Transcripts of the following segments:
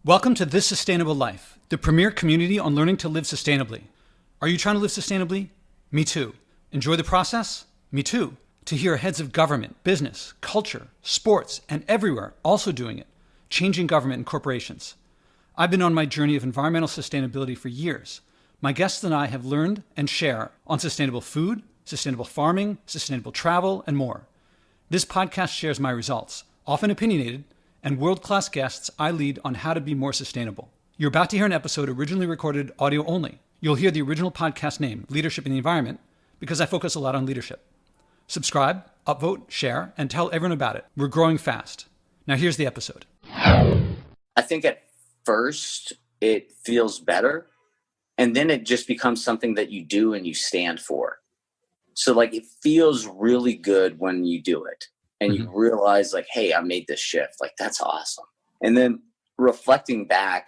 Welcome to This Sustainable Life, the premier community on learning to live sustainably. Are you trying to live sustainably? Me too. Enjoy the process? Me too. To hear heads of government, business, culture, sports, and everywhere also doing it, changing government and corporations. I've been on my journey of environmental sustainability for years. My guests and I have learned and share on sustainable food, sustainable farming, sustainable travel, and more. This podcast shares my results, often opinionated, and world-class guests I lead on how to be more sustainable. You're about to hear an episode originally recorded audio only. You'll hear the original podcast name, Leadership in the Environment, because I focus a lot on leadership. Subscribe, upvote, share, and tell everyone about it. We're growing fast. Now here's the episode. I think at first it feels better, and then it just becomes something that you do and you stand for. So it feels really good when you do it. And you realize hey, I made this shift. That's awesome. And then reflecting back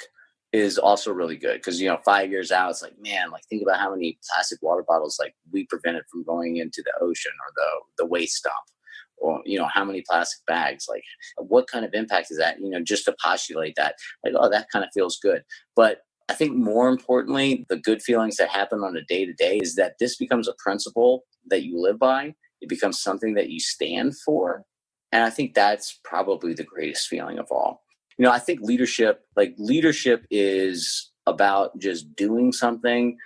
is also really good because, 5 years out, it's think about how many plastic water bottles we prevented from going into the ocean or the waste dump. Or, how many plastic bags, what kind of impact is that, just to postulate that, that kind of feels good. But I think more importantly, the good feelings that happen on a day-to-day is that this becomes a principle that you live by. It becomes something that you stand for. And I think that's probably the greatest feeling of all. I think leadership is about just doing something,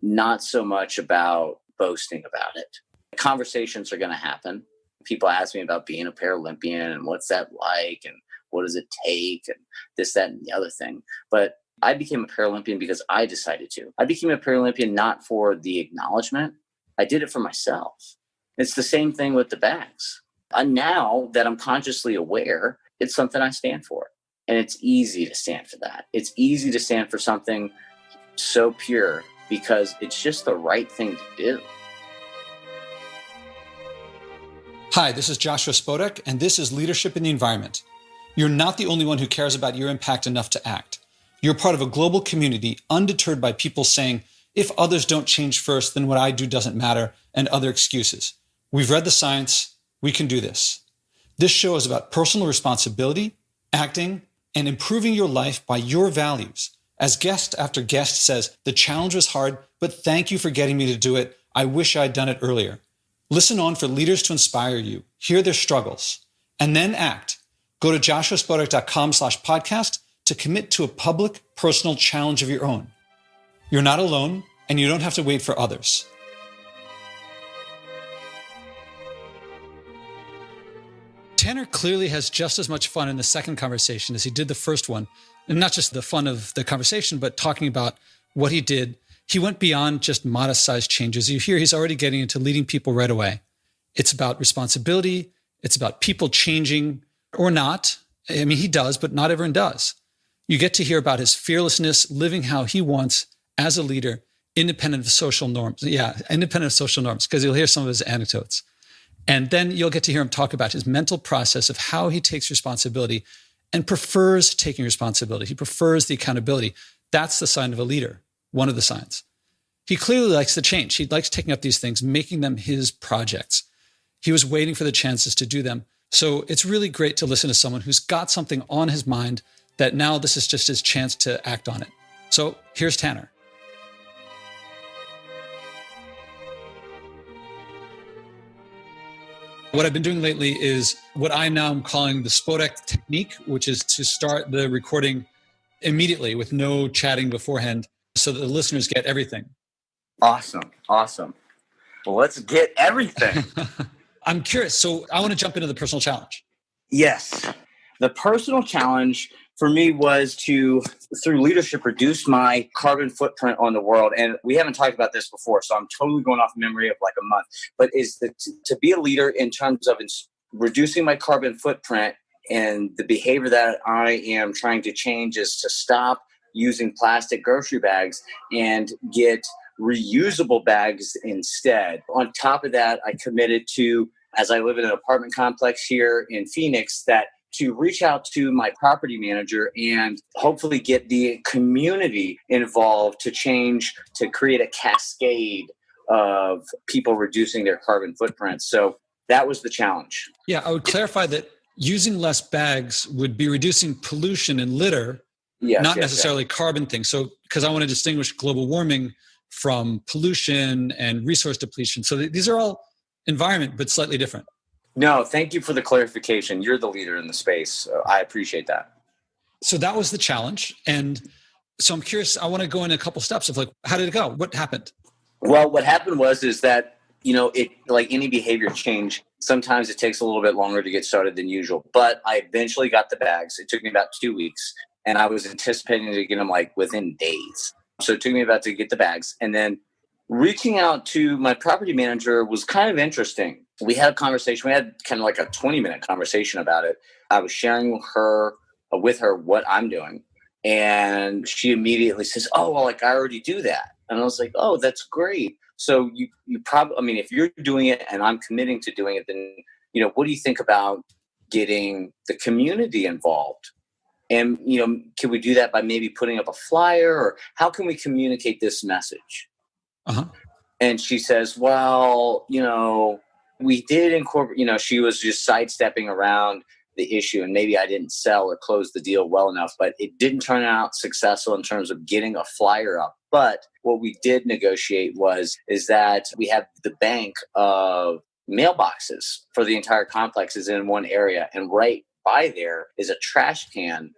not so much about boasting about it. Conversations are going to happen. People ask me about being a Paralympian and what's that like and what does it take and this, that, and the other thing. But I became a Paralympian because I decided to. I became a Paralympian not for the acknowledgement. I did it for myself. It's the same thing with the bags. And now that I'm consciously aware, it's something I stand for. And it's easy to stand for that. It's easy to stand for something so pure because it's just the right thing to do. Hi, this is Joshua Spodek, and this is Leadership in the Environment. You're not the only one who cares about your impact enough to act. You're part of a global community undeterred by people saying, if others don't change first, then what I do doesn't matter, and other excuses. We've read the science. We can do this. This show is about personal responsibility, acting, and improving your life by your values. As guest after guest says, the challenge was hard, but thank you for getting me to do it. I wish I'd done it earlier. Listen on for leaders to inspire you, hear their struggles, and then act. Go to joshuaspodek.com/podcast to commit to a public, personal challenge of your own. You're not alone, and you don't have to wait for others. Tanner clearly has just as much fun in the second conversation as he did the first one. And not just the fun of the conversation, but talking about what he did. He went beyond just modest-sized changes. You hear he's already getting into leading people right away. It's about responsibility. It's about people changing or not. I mean, he does, but not everyone does. You get to hear about his fearlessness, living how he wants as a leader, independent of social norms. Yeah, independent of social norms, because you'll hear some of his anecdotes. And then you'll get to hear him talk about his mental process of how he takes responsibility and prefers taking responsibility. He prefers the accountability. That's the sign of a leader, one of the signs. He clearly likes the change. He likes taking up these things, making them his projects. He was waiting for the chances to do them. So it's really great to listen to someone who's got something on his mind that now this is just his chance to act on it. So here's Tanner. What I've been doing lately is what I now am calling the Spodek technique, which is to start the recording immediately with no chatting beforehand so that the listeners get everything. Awesome. Well, let's get everything. I'm curious. So I want to jump into the personal challenge. Yes. The personal challenge for me was to, through leadership, reduce my carbon footprint on the world. And we haven't talked about this before, so I'm totally going off memory of a month. But is to be a leader in terms of reducing my carbon footprint, and the behavior that I am trying to change is to stop using plastic grocery bags and get reusable bags instead. On top of that, I committed to, as I live in an apartment complex here in Phoenix, that to reach out to my property manager and hopefully get the community involved to change, to create a cascade of people reducing their carbon footprint. So that was the challenge. Yeah, I would clarify that using less bags would be reducing pollution and litter, not necessarily carbon things. So, because I want to distinguish global warming from pollution and resource depletion. So these are all environment, but slightly different. No, thank you for the clarification. You're the leader in the space. So I appreciate that. So that was the challenge. And so I'm curious, I want to go in a couple steps of like, how did it go? What happened? Well, what happened is that, it, like any behavior change, sometimes it takes a little bit longer to get started than usual. But I eventually got the bags. It took me about 2 weeks, and I was anticipating to get them like within days. So it took me about to get the bags. And then reaching out to my property manager was kind of interesting. We had a conversation. We had kind of like a 20-minute conversation about it. I was sharing with her what I'm doing. And she immediately says, oh, well, like I already do that. And I was like, oh, that's great. So you probably, I mean, if you're doing it and I'm committing to doing it, then, what do you think about getting the community involved? And, can we do that by maybe putting up a flyer, or how can we communicate this message? Uh-huh. And she says, well, we did incorporate, she was just sidestepping around the issue, and maybe I didn't sell or close the deal well enough, but it didn't turn out successful in terms of getting a flyer up. But what we did negotiate is that we have the bank of mailboxes for the entire complex is in one area, and right by there is a trash can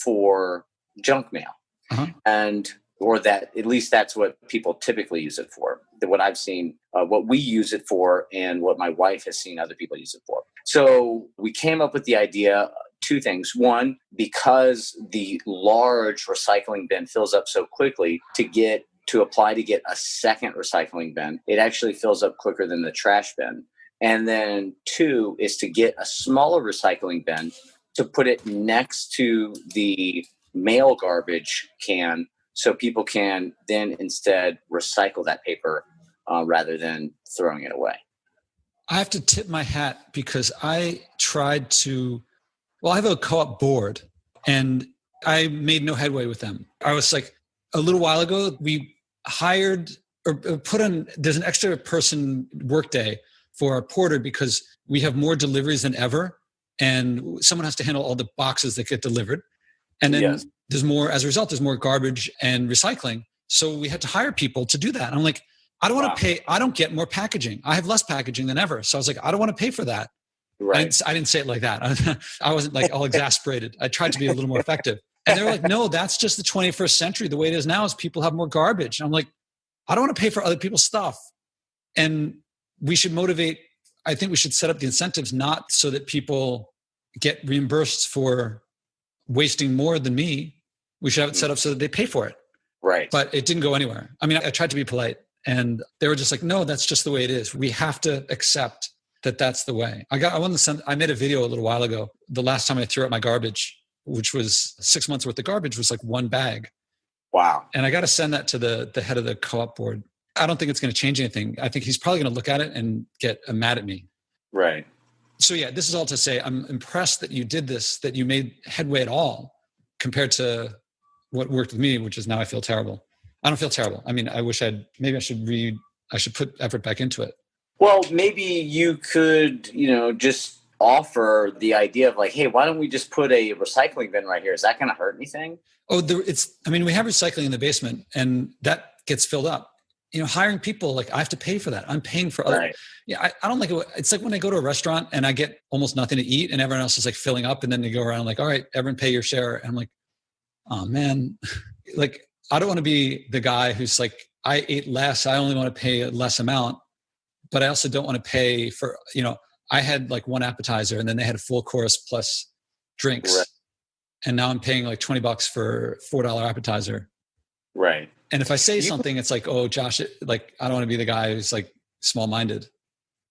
for junk mail. Uh-huh. Or that at least that's what people typically use it for. What I've seen, what we use it for, and what my wife has seen other people use it for. So we came up with the idea, two things. One, because the large recycling bin fills up so quickly, to apply to get a second recycling bin, it actually fills up quicker than the trash bin. And then two is to get a smaller recycling bin to put it next to the mail garbage can, so people can then instead recycle that paper rather than throwing it away. I have to tip my hat because I tried I have a co-op board and I made no headway with them. I was like, a little while ago, we hired or put on, there's an extra person workday for our porter because we have more deliveries than ever. And someone has to handle all the boxes that get delivered. And then there's more, as a result, there's more garbage and recycling. So we had to hire people to do that. And I'm like, I don't want to pay. I don't get more packaging. I have less packaging than ever. So I was like, I don't want to pay for that. Right. I didn't say it like that. I wasn't like all exasperated. I tried to be a little more effective. And they're like, no, that's just the 21st century. The way it is now is people have more garbage. And I'm like, I don't want to pay for other people's stuff. And we should I think we should set up the incentives not so that people get reimbursed for wasting more than me. We should have it set up so that they pay for it. Right. But it didn't go anywhere. I mean, I tried to be polite and they were just like, no, that's just the way it is. We have to accept that that's the way. I made a video a little while ago. The last time I threw out my garbage, which was 6 months worth of garbage, was like one bag. Wow. And I got to send that to the head of the co-op board. I don't think it's going to change anything. I think he's probably going to look at it and get mad at me. Right. So yeah, this is all to say, I'm impressed that you did this, that you made headway at all compared to what worked with me, which is now I feel terrible. I don't feel terrible. I mean, I should put effort back into it. Well, maybe you could, just offer the idea of like, hey, why don't we just put a recycling bin right here? Is that going to hurt anything? Oh, we have recycling in the basement and that gets filled up. Hiring people, like I have to pay for that. I'm paying for other. Right. Yeah, I don't like it. It's like when I go to a restaurant and I get almost nothing to eat and everyone else is like filling up and then they go around like, all right, everyone pay your share. And I'm like, oh man, like I don't want to be the guy who's like, I ate less. I only want to pay a less amount, but I also don't want to pay for, I had like one appetizer and then they had a full course plus drinks. Right. And now I'm paying like $20 for $4 appetizer. Right. And if I say something, it's like, oh, Josh, like, I don't want to be the guy who's like small-minded.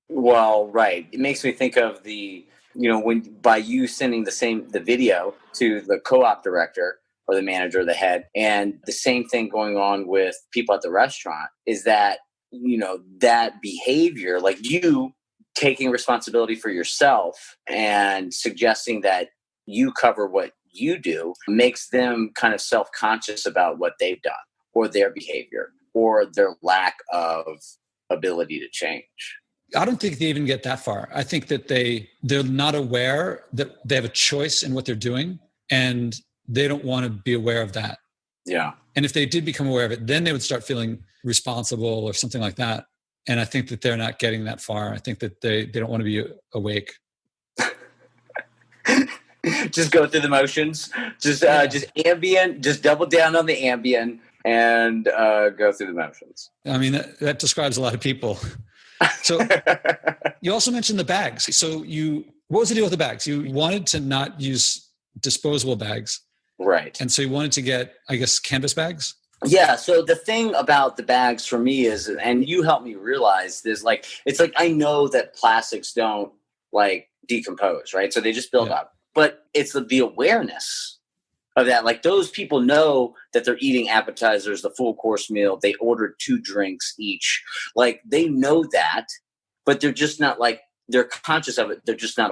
Well, right. It makes me think of when by you sending the video to the co-op director or the manager or the head, and the same thing going on with people at the restaurant is that, that behavior, like you taking responsibility for yourself and suggesting that you cover what you do makes them kind of self-conscious about what they've done or their behavior or their lack of ability to change. I don't think they even get that far. I think that they're not aware that they have a choice in what they're doing. And they don't want to be aware of that. Yeah. And if they did become aware of it, then they would start feeling responsible or something like that. And I think that they're not getting that far. I think that they don't want to be awake. Just go through the motions. Just ambient. Just double down on the ambient and go through the motions. I mean, that describes a lot of people. So you also mentioned the bags. So what was the deal with the bags? You wanted to not use disposable bags. Right. And so you wanted to get, I guess, canvas bags? Yeah. So the thing about the bags for me is, and you helped me realize this, like, it's like, I know that plastics don't like decompose, right? So they just build up, but it's the awareness of that. Like, those people know that they're eating appetizers, the full course meal. They ordered 2 drinks each. Like, they know that, but they're just not like, they're conscious of it. They're just not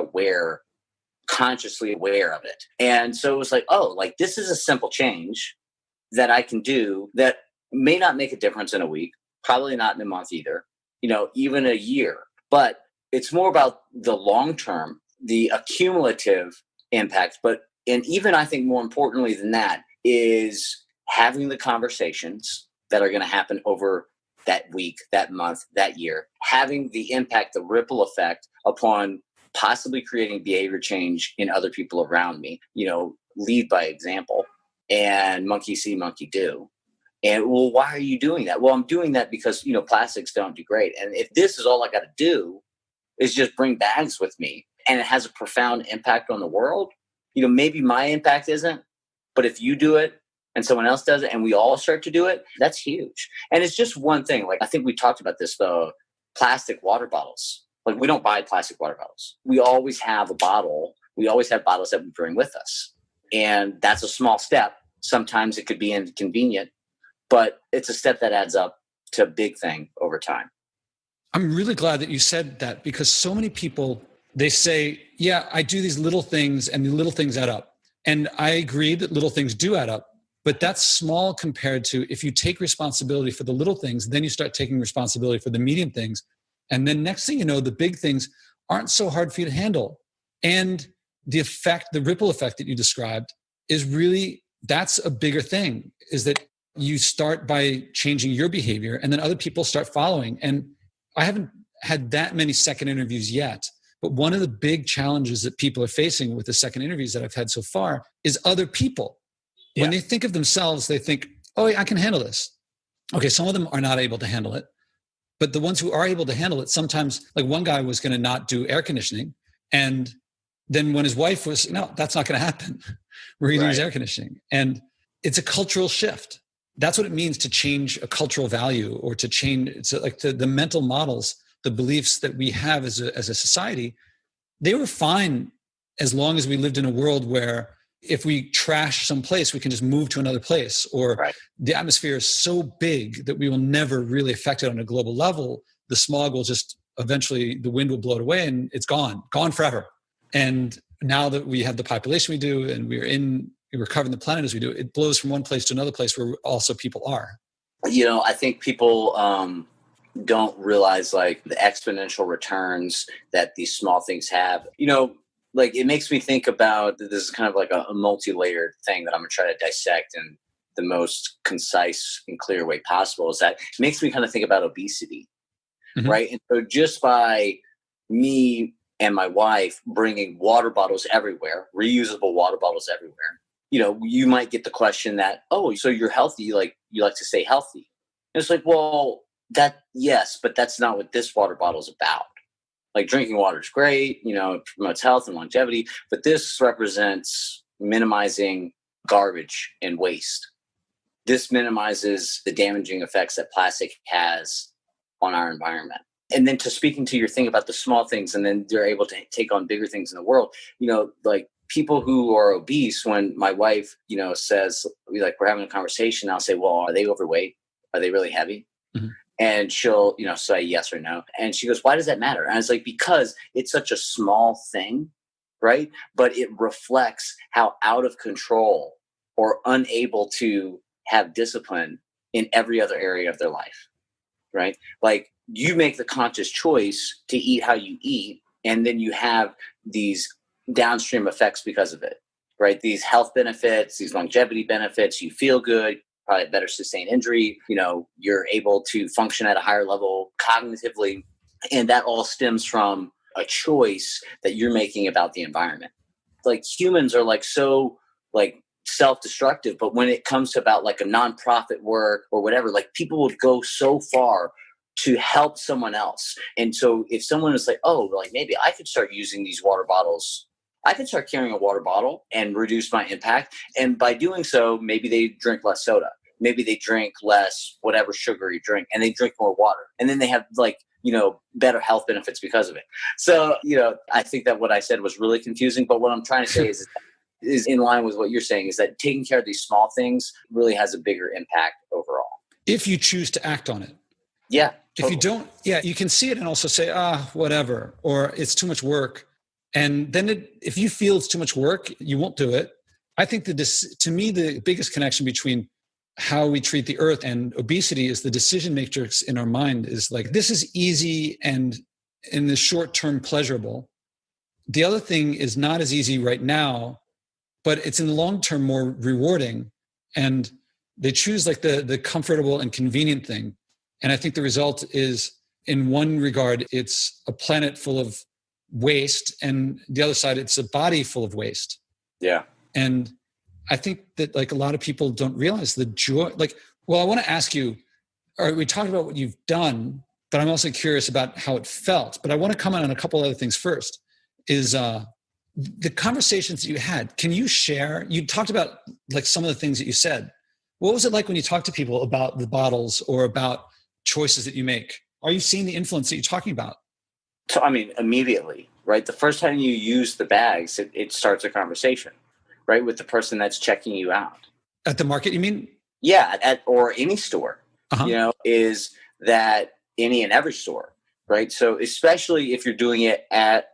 consciously aware of it. And so it was like, oh, like, this is a simple change that I can do that may not make a difference in a week, probably not in a month either, even a year. But it's more about the long term, the accumulative impact. And even I think more importantly than that is having the conversations that are going to happen over that week, that month, that year, having the impact, the ripple effect upon possibly creating behavior change in other people around me, lead by example. And monkey see, monkey do. And, well, why are you doing that? Well, I'm doing that because, plastics don't degrade. And if this is all I got to do is just bring bags with me and it has a profound impact on the world, maybe my impact isn't, but if you do it and someone else does it and we all start to do it, that's huge. And it's just one thing. Like, I think we talked about this, though, plastic water bottles. Like, we don't buy plastic water bottles. We always have a bottle. We always have bottles that we bring with us. And that's a small step. Sometimes it could be inconvenient, but it's a step that adds up to a big thing over time. I'm really glad that you said that, because so many people, they say, yeah, I do these little things and the little things add up. And I agree that little things do add up, but that's small compared to if you take responsibility for the little things, then you start taking responsibility for the medium things. And then next thing you know, the big things aren't so hard for you to handle. And the ripple effect that you described is really, that's a bigger thing, is that you start by changing your behavior and then other people start following. And I haven't had that many second interviews yet, but one of the big challenges that people are facing with the second interviews that I've had so far is other people. Yeah. When they think of themselves, they think, oh, yeah, I can handle this. Okay, some of them are not able to handle it, but the ones who are able to handle it, sometimes, like one guy was going to not do air conditioning. And then when his wife was, no, that's not going to happen. We're going to use air conditioning. And it's a cultural shift. That's what it means to change a cultural value, or to change, it's like the mental models, the beliefs that we have as a society. They were fine as long as we lived in a world where if we trash someplace, we can just move to another place, or the atmosphere is so big that we will never really affect it on a global level. The smog will just eventually, the wind will blow it away and it's gone forever. And now that we have the population we do, and we're covering the planet as we do, it blows from one place to another place where also people are. I think people don't realize like the exponential returns that these small things have. Like, it makes me think about, this is kind of like a multi-layered thing that I'm going to try to dissect in the most concise and clear way possible, is that it makes me kind of think about obesity, right? And so just by me and my wife bringing water bottles everywhere, reusable water bottles everywhere, you might get the question that, oh, so you're healthy, like you like to stay healthy. And it's like, well, yes, but that's not what this water bottle is about. Like, drinking water is great, it promotes health and longevity, but this represents minimizing garbage and waste. This minimizes the damaging effects that plastic has on our environment. And then, to speaking to your thing about the small things, and then they're able to take on bigger things in the world, like people who are obese, when my wife, says, we're having a conversation, I'll say, well, are they overweight? Are they really heavy? Mm-hmm. And she'll, say yes or no. And she goes, why does that matter? And I was like, because it's such a small thing, right? But it reflects how out of control or unable to have discipline in every other area of their life, right? Like, you make the conscious choice to eat how you eat, and then you have these downstream effects because of it, right? These health benefits, these longevity benefits, you feel good, probably better sustained injury, you're able to function at a higher level cognitively. And that all stems from a choice that you're making about the environment. Like humans are like so like self-destructive, but when it comes to about like a nonprofit work or whatever, like people would go so far to help someone else. And so if someone is like, oh, like maybe I could start using these water bottles, I could start carrying a water bottle and reduce my impact. And by doing so, maybe they drink less soda. Maybe they drink less whatever sugary drink, and they drink more water. And then they have like, better health benefits because of it. So, I think that what I said was really confusing, but what I'm trying to say is in line with what you're saying, is that taking care of these small things really has a bigger impact overall. If you choose to act on it. Yeah. Totally. If you don't, you can see it and also say, whatever, or it's too much work. And then if you feel it's too much work, you won't do it. I think to me, the biggest connection between how we treat the earth and obesity is the decision matrix in our mind is like, this is easy and in the short term pleasurable. The other thing is not as easy right now, but it's in the long term more rewarding. And they choose like the comfortable and convenient thing. And I think the result is, in one regard, it's a planet full of waste, and the other side, it's a body full of waste. Yeah. And I think that like a lot of people don't realize the joy. Like, well, I want to ask you, all right, we talked about what you've done, but I'm also curious about how it felt. But I want to comment on a couple other things first, is the conversations that you had. Can you share? You talked about like some of the things that you said. What was it like when you talked to people about the bottles or about choices that you make? Are you seeing the influence that you're talking about? So, immediately, right? The first time you use the bags, it starts a conversation, right? With the person that's checking you out. At the market, you mean? Yeah, or any store, is that any and every store, right? So especially if you're doing it at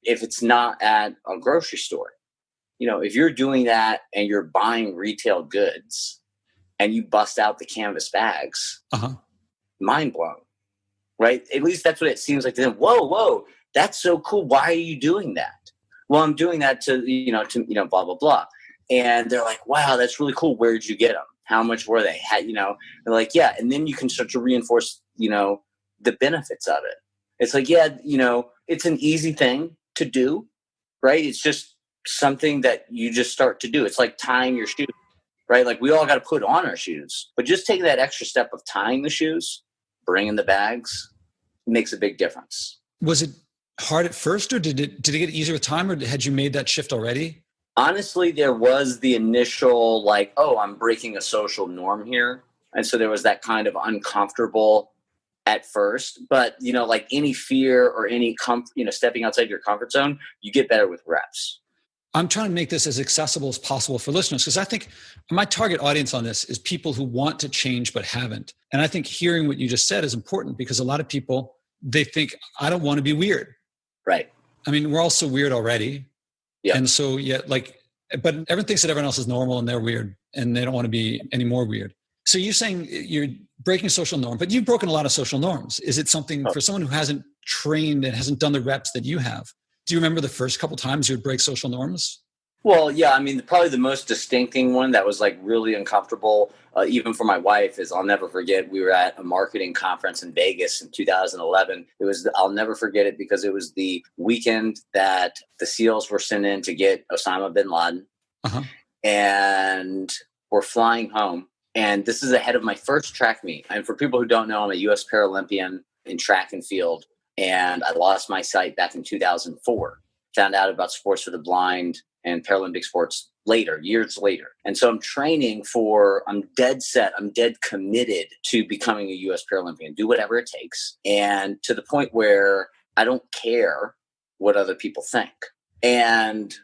if it's not at a grocery store, if you're doing that and you're buying retail goods and you bust out the canvas bags, mind blown, right? At least that's what it seems like to them. Whoa, that's so cool. Why are you doing that? Well, I'm doing that to blah, blah, blah. And they're like, wow, that's really cool. Where did you get them? How much were they? They're like, yeah. And then you can start to reinforce, the benefits of it. It's like, it's an easy thing to do, right? It's just something that you just start to do. It's like tying your shoes, right? Like we all got to put on our shoes, but just taking that extra step of tying the shoes, bringing the bags, makes a big difference. Was it hard at first, or did it get easier with time, or had you made that shift already? Honestly, there was the initial like, oh, I'm breaking a social norm here. And so there was that kind of uncomfortable at first, but like any fear or any stepping outside your comfort zone, you get better with reps. I'm trying to make this as accessible as possible for listeners, because I think my target audience on this is people who want to change but haven't. And I think hearing what you just said is important, because a lot of people, they think, I don't want to be weird. Right. I mean, we're all so weird already. Yeah. And so, but everyone thinks that everyone else is normal and they're weird and they don't want to be any more weird. So you're saying you're breaking social norm, but you've broken a lot of social norms. Is it something for someone who hasn't trained and hasn't done the reps that you have? Do you remember the first couple times you would break social norms? Well, yeah, probably the most distincting one that was like really uncomfortable, even for my wife, is I'll never forget. We were at a marketing conference in Vegas in 2011. I'll never forget it because it was the weekend that the SEALs were sent in to get Osama bin Laden. And we're flying home. And this is ahead of my first track meet. And for people who don't know, I'm a U.S. Paralympian in track and field. And I lost my sight back in 2004. Found out about sports for the blind and Paralympic sports years later. And so I'm training I'm dead committed to becoming a U.S. Paralympian, do whatever it takes. And to the point where I don't care what other people think. And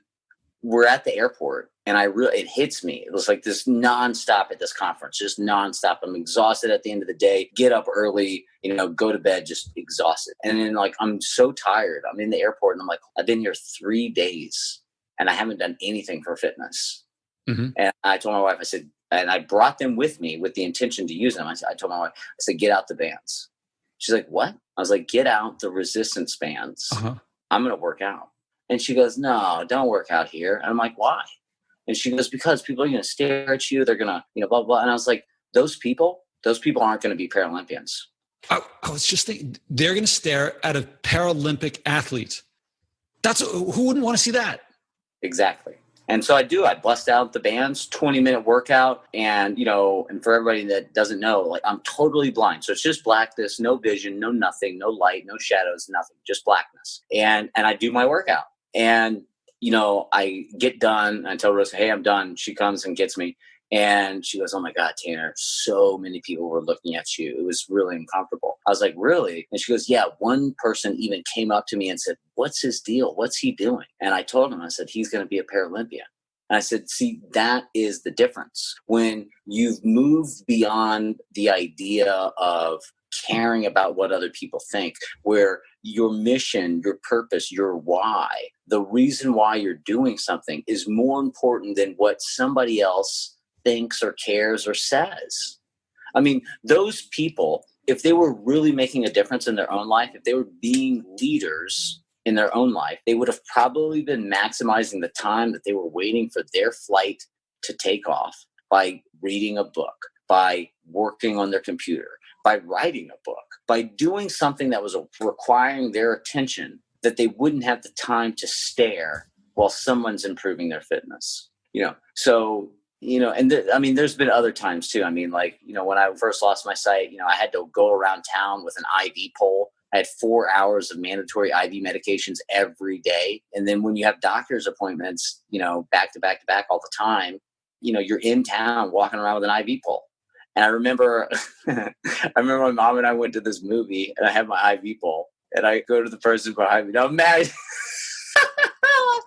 we're at the airport and it hits me. It was like this nonstop at this conference, just nonstop. I'm exhausted at the end of the day, get up early, go to bed, just exhausted. And then like, I'm so tired. I'm in the airport and I'm like, I've been here 3 days and I haven't done anything for fitness. And I told my wife, I said, and I brought them with me with the intention to use them. I told my wife, I said, get out the bands. She's like, what? I was like, get out the resistance bands. I'm going to work out. And she goes, no, don't work out here. And I'm like, why? And she goes, because people are going to stare at you. They're going to, blah, blah. And I was like, those people aren't going to be Paralympians. I was just thinking, they're going to stare at a Paralympic athlete. Who wouldn't want to see that? Exactly. And so I bust out the bands, 20-minute workout. And, and for everybody that doesn't know, like, I'm totally blind. So it's just blackness, no vision, no nothing, no light, no shadows, nothing, just blackness. And I do my workout. And, I get done. I tell Rosa, hey, I'm done. She comes and gets me. And she goes, oh my God, Tanner, so many people were looking at you. It was really uncomfortable. I was like, really? And she goes, yeah, one person even came up to me and said, what's his deal? What's he doing? And I told him, I said, he's going to be a Paralympian. And I said, see, that is the difference. When you've moved beyond the idea of caring about what other people think, where your mission, your purpose, your why, the reason why you're doing something is more important than what somebody else thinks or cares or says. I mean, those people, if they were really making a difference in their own life, if they were being leaders in their own life, they would have probably been maximizing the time that they were waiting for their flight to take off by reading a book, by working on their computer, by writing a book, by doing something that was requiring their attention that they wouldn't have the time to stare while someone's improving their fitness. So and there's been other times too. I mean, like, when I first lost my sight, I had to go around town with an IV pole. I had 4 hours of mandatory IV medications every day. And then when you have doctor's appointments, back to back to back all the time, you're in town walking around with an IV pole. And I remember, my mom and I went to this movie and I had my IV pole and I go to the person behind me. Now, I'm mad.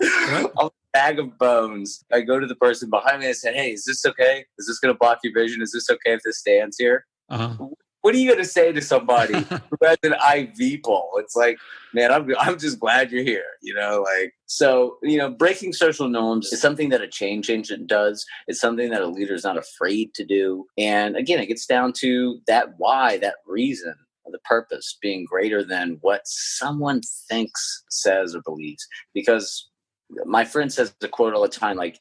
A bag of bones. I go to the person behind me and I said, hey, is this okay? Is this going to block your vision? Is this okay if this stands here? Uh-huh. What are you going to say to somebody who has an IV pole? It's like, man, I'm just glad you're here. So, breaking social norms is something that a change agent does. It's something that a leader is not afraid to do. And again, it gets down to that why, that reason, the purpose being greater than what someone thinks, says, or believes. Because my friend says the quote all the time, like,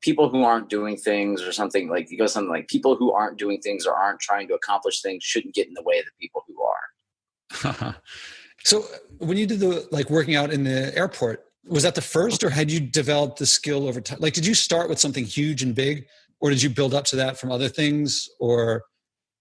people who aren't doing things or something, like, he goes something like, people who aren't doing things or aren't trying to accomplish things shouldn't get in the way of the people who are. So when you did the working out in the airport, was that the first, or had you developed the skill over time? Like, did you start with something huge and big, or did you build up to that from other things? Or,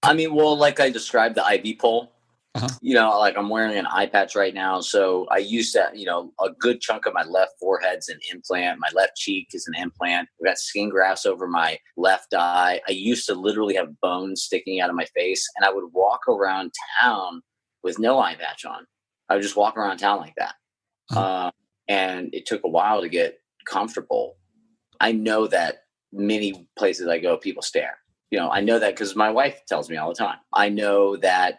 I mean, well, like I described the IV pole. Uh-huh. Like I'm wearing an eye patch right now. So I use that, a good chunk of my left forehead's an implant. My left cheek is an implant. I've got skin grafts over my left eye. I used to literally have bones sticking out of my face, and I would walk around town with no eye patch on. I would just walk around town like that. Uh-huh. And it took a while to get comfortable. I know that many places I go, people stare. I know that because my wife tells me all the time. I know that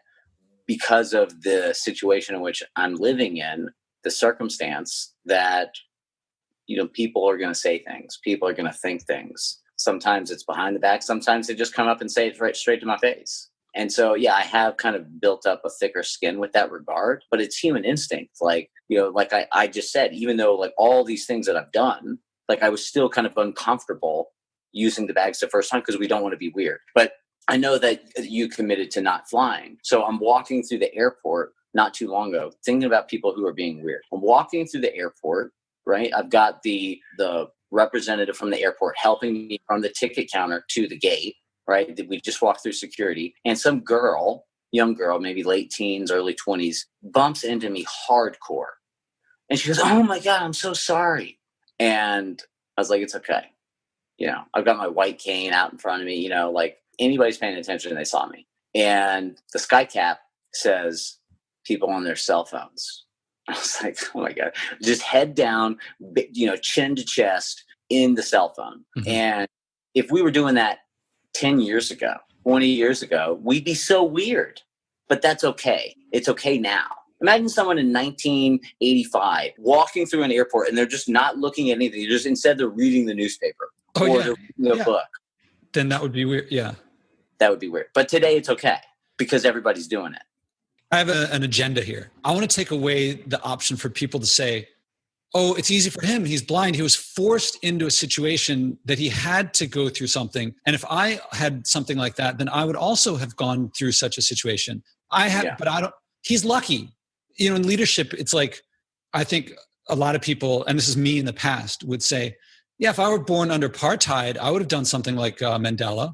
because of the situation in which I'm living in, the circumstance that, people are going to say things. People are going to think things. Sometimes it's behind the back. Sometimes they just come up and say it right straight to my face. And so, yeah, I have kind of built up a thicker skin with that regard, but it's human instinct. Like, like I just said, even though like all these things that I've done, like I was still kind of uncomfortable using the bags the first time because we don't want to be weird. But I know that you committed to not flying. So I'm walking through the airport not too long ago, thinking about people who are being weird. I'm walking through the airport, right? I've got the representative from the airport helping me from the ticket counter to the gate, right? We just walked through security, and some young girl, maybe late teens, early 20s, bumps into me hardcore. And she goes, oh my God, I'm so sorry. And I was like, it's okay. I've got my white cane out in front of me, like, anybody's paying attention, they saw me. And the sky cap says people on their cell phones. I was like, oh my God, just head down, chin to chest in the cell phone. Mm-hmm. And if we were doing that 10 years ago, 20 years ago, we'd be so weird, but that's okay. It's okay now. Imagine someone in 1985 walking through an airport and they're just not looking at anything. Instead they're reading the newspaper or they're reading a book. Then that would be weird. Yeah. That would be weird. But today it's okay because everybody's doing it. I have an agenda here. I want to take away the option for people to say, Oh, it's easy for him. He's blind. He was forced into a situation that he had to go through something. And if I had something like that, then I would also have gone through such a situation. But I don't, he's lucky. In leadership, it's like, I think a lot of people, and this is me in the past, would say, yeah, if I were born under apartheid, I would have done something like Mandela.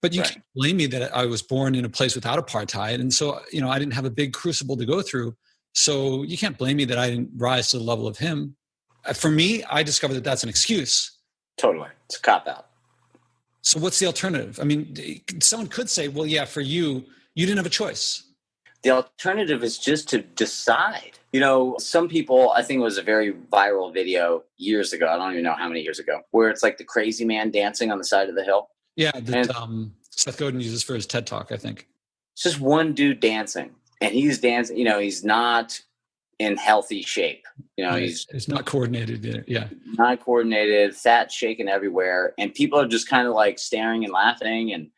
But you can't blame me that I was born in a place without apartheid. And so, I didn't have a big crucible to go through. So you can't blame me that I didn't rise to the level of him. For me, I discovered that that's an excuse. Totally. It's a cop-out. So what's the alternative? I mean, someone could say, well, yeah, for you didn't have a choice. The alternative is just to decide. Some people, I think it was a very viral video years ago. I don't even know how many years ago, where it's like the crazy man dancing on the side of the hill. Yeah, that Seth Godin uses for his TED Talk, I think. It's just one dude dancing. And he's dancing, he's not in healthy shape. He's not coordinated. Yeah. Not coordinated, fat shaking everywhere. And people are just kind of like staring and laughing and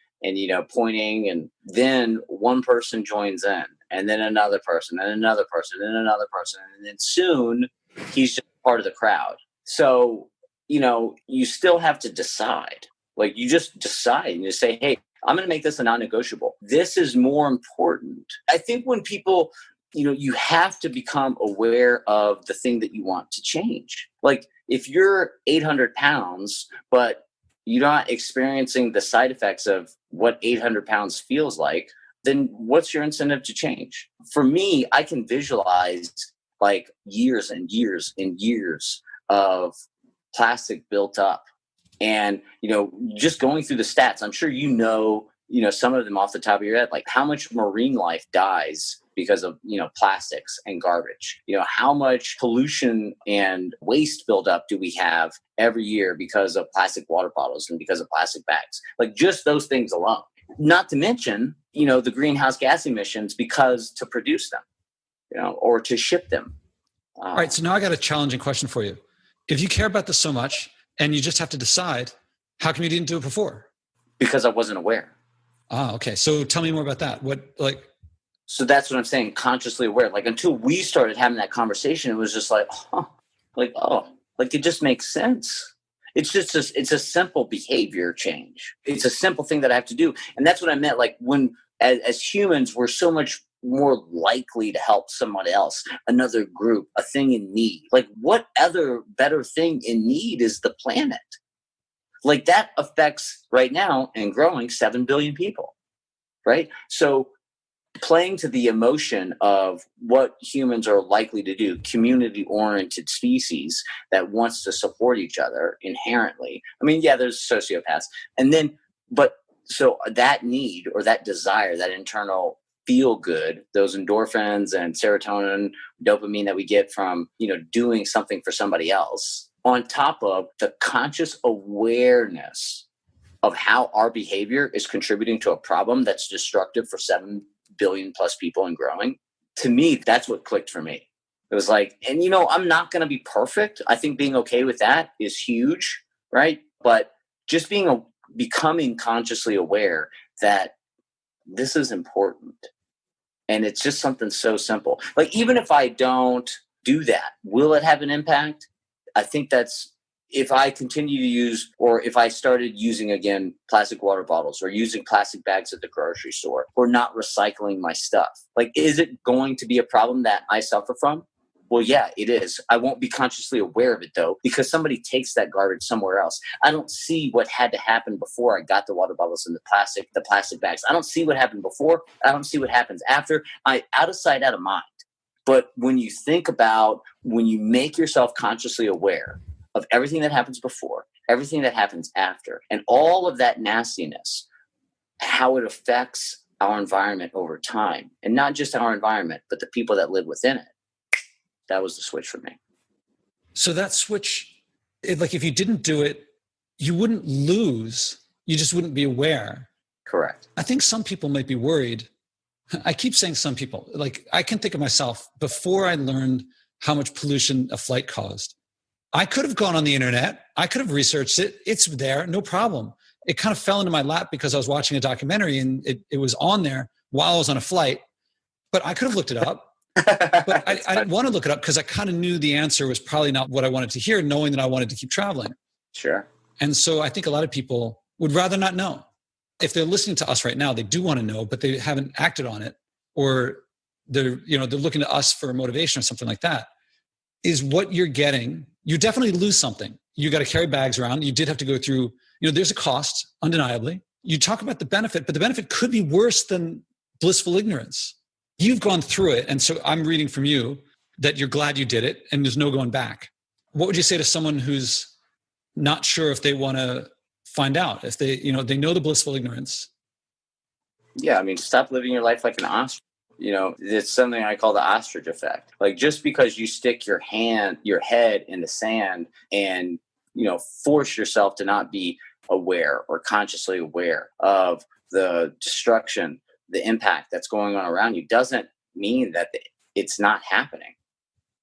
pointing. And then one person joins in, and then another person, and another person, and another person. And then soon he's just part of the crowd. So, you still have to decide. Like, you just decide and you say, hey, I'm going to make this a non-negotiable. This is more important. I think when people, you have to become aware of the thing that you want to change. Like, if you're 800 pounds, but you're not experiencing the side effects of what 800 pounds feels like, then what's your incentive to change? For me, I can visualize like years and years and years of plastic built up. And, just going through the stats, I'm sure some of them off the top of your head, like how much marine life dies because of, plastics and garbage. How much pollution and waste buildup do we have every year because of plastic water bottles and because of plastic bags? Like, just those things alone. Not to mention, the greenhouse gas emissions to produce them, or to ship them. All right. So now I got a challenging question for you. If you care about this so much, and you just have to decide, how come you didn't do it before? Because I wasn't aware. Okay. So tell me more about that. So that's what I'm saying. Consciously aware. Like, until we started having that conversation, it was just like, it just makes sense. It's a simple behavior change. It's a simple thing that I have to do. And that's what I meant. Like, when as humans, we're so much more likely to help someone else, another group, a thing in need. Like, what other better thing in need is the planet? Like, that affects right now and growing 7 billion people, right? So playing to the emotion of what humans are likely to do, community-oriented species that wants to support each other inherently. I mean, yeah, there's sociopaths. So that need or that desire, that internal feel good, those endorphins and serotonin, dopamine that we get from, doing something for somebody else, on top of the conscious awareness of how our behavior is contributing to a problem that's destructive for 7 billion plus people and growing. To me, that's what clicked for me. It was like, and I'm not going to be perfect. I think being okay with that is huge, right? But just becoming consciously aware that this is important. And it's just something so simple. Like, even if I don't do that, will it have an impact? I think that's, if I continue to use, or if I started using again plastic water bottles or using plastic bags at the grocery store or not recycling my stuff, like, is it going to be a problem that I suffer from? Well, yeah, it is. I won't be consciously aware of it, though, because somebody takes that garbage somewhere else. I don't see what had to happen before I got the water bottles and the plastic bags. I don't see what happened before. I don't see what happens after. Out of sight, out of mind. But when you think about, when you make yourself consciously aware of everything that happens before, everything that happens after, and all of that nastiness, how it affects our environment over time, and not just our environment, but the people that live within it. That was the switch for me. So that switch, like, if you didn't do it, you wouldn't lose. You just wouldn't be aware. Correct. I think some people might be worried. I keep saying some people. Like, I can think of myself, before I learned how much pollution a flight caused, I could have gone on the internet. I could have researched it. It's there, no problem. It kind of fell into my lap because I was watching a documentary and it was on there while I was on a flight. But I could have looked it up. But I didn't want to look it up because I kind of knew the answer was probably not what I wanted to hear, knowing that I wanted to keep traveling. Sure. And so I think a lot of people would rather not know. If they're listening to us right now, they do want to know, but they haven't acted on it, or they're looking to us for motivation or something like that. Is what you're getting, you definitely lose something. You got to carry bags around. You did have to go through, there's a cost, undeniably. You talk about the benefit, but the benefit could be worse than blissful ignorance. You've gone through it. And so I'm reading from you that you're glad you did it and there's no going back. What would you say to someone who's not sure if they want to find out, if they know the blissful ignorance? Yeah. I mean, stop living your life like an ostrich. It's something I call the ostrich effect. Like, just because you stick your head in the sand and, force yourself to not be aware or consciously aware of the destruction, the impact that's going on around you, doesn't mean that it's not happening,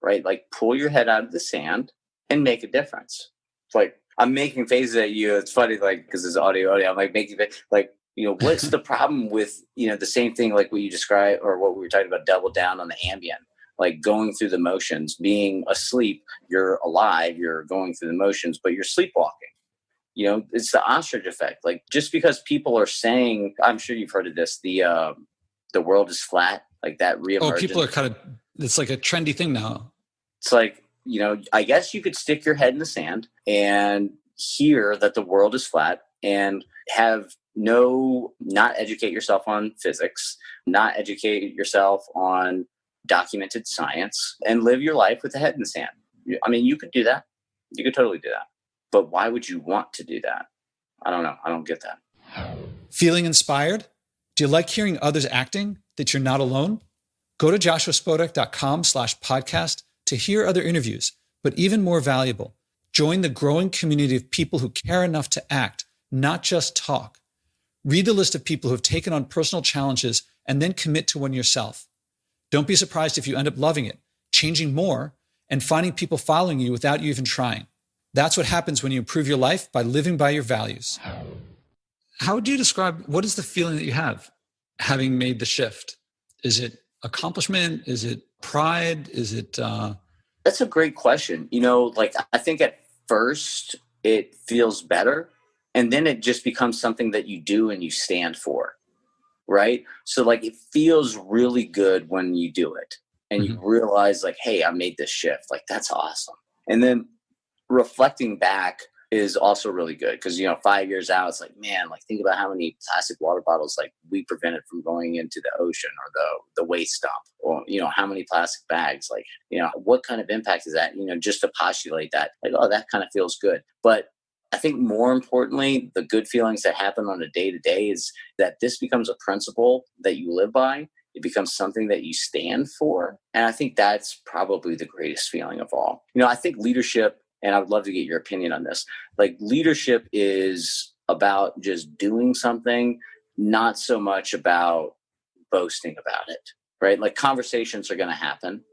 right? Like, pull your head out of the sand and make a difference. It's like, I'm making faces at you. It's funny, like, because it's audio. I'm like making like, what's the problem with, the same thing, like what you described or what we were talking about, double down on the ambient, like going through the motions, being asleep, you're alive, you're going through the motions, but you're sleepwalking. It's the ostrich effect. Like, just because people are saying, I'm sure you've heard of this, the world is flat, like that reemergence. Oh, people are kind of, it's like a trendy thing now. It's like, I guess you could stick your head in the sand and hear that the world is flat and not educate yourself on physics, not educate yourself on documented science, and live your life with a head in the sand. I mean, you could do that. You could totally do that. But why would you want to do that? I don't know. I don't get that. Feeling inspired? Do you like hearing others acting that you're not alone? Go to joshuaspodek.com/podcast to hear other interviews, but even more valuable, join the growing community of people who care enough to act, not just talk. Read the list of people who have taken on personal challenges and then commit to one yourself. Don't be surprised if you end up loving it, changing more, and finding people following you without you even trying. That's what happens when you improve your life by living by your values. How would you describe, what is the feeling that you have having made the shift? Is it accomplishment? Is it pride? Is it... That's a great question. I think at first it feels better, and then it just becomes something that you do and you stand for, right? So like, it feels really good when you do it and you realize like, hey, I made this shift. Like, that's awesome. And then reflecting back is also really good because, 5 years out, it's like, man, like, think about how many plastic water bottles like we prevented from going into the ocean or the waste dump, or, how many plastic bags, like, what kind of impact is that, just to postulate that, like, oh, that kind of feels good. But I think more importantly, the good feelings that happen on a day-to-day is that this becomes a principle that you live by. It becomes something that you stand for. And I think that's probably the greatest feeling of all. I think leadership, and I would love to get your opinion on this, like, leadership is about just doing something, not so much about boasting about it, right? Like, conversations are going to happen.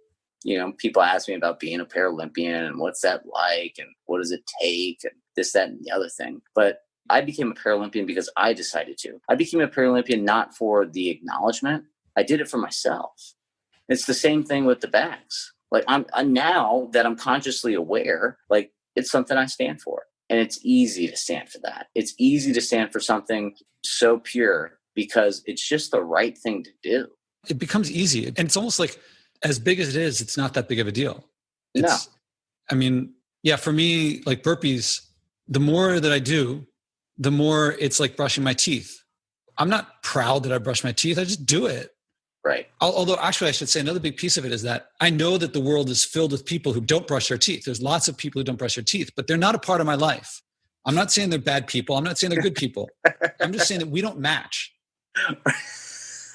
People ask me about being a Paralympian and what's that like and what does it take and this, that, and the other thing. But I became a Paralympian because I decided to. I became a Paralympian not for the acknowledgement. I did it for myself. It's the same thing with the bags. Like, I'm now that I'm consciously aware, like, it's something I stand for. And it's easy to stand for that. It's easy to stand for something so pure because it's just the right thing to do. It becomes easy. And it's almost like, as big as it is, it's not that big of a deal. No. I mean, yeah, for me, like burpees, the more that I do, the more it's like brushing my teeth. I'm not proud that I brush my teeth. I just do it. Right. Although actually I should say another big piece of it is that I know that the world is filled with people who don't brush their teeth. There's lots of people who don't brush their teeth, but they're not a part of my life. I'm not saying they're bad people. I'm not saying they're good people. I'm just saying that we don't match.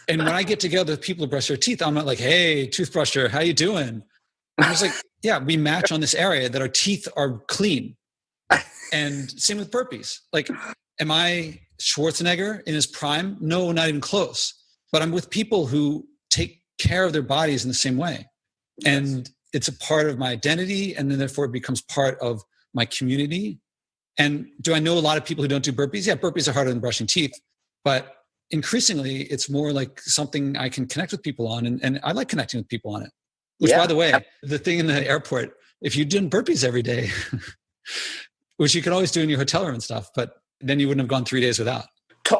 And when I get together with people who brush their teeth, I'm not like, hey, toothbrusher, how you doing? I'm just like, yeah, we match on this area that our teeth are clean. And same with burpees. Like, am I Schwarzenegger in his prime? No, not even close. But I'm with people who take care of their bodies in the same way. Yes. And it's a part of my identity. And then therefore it becomes part of my community. And do I know a lot of people who don't do burpees? Yeah, burpees are harder than brushing teeth. But increasingly, it's more like something I can connect with people on. And I like connecting with people on it. Which, Yeah. by the way, the thing in the airport, if you did burpees every day, which you could always do in your hotel room and stuff, but then you wouldn't have gone 3 days without.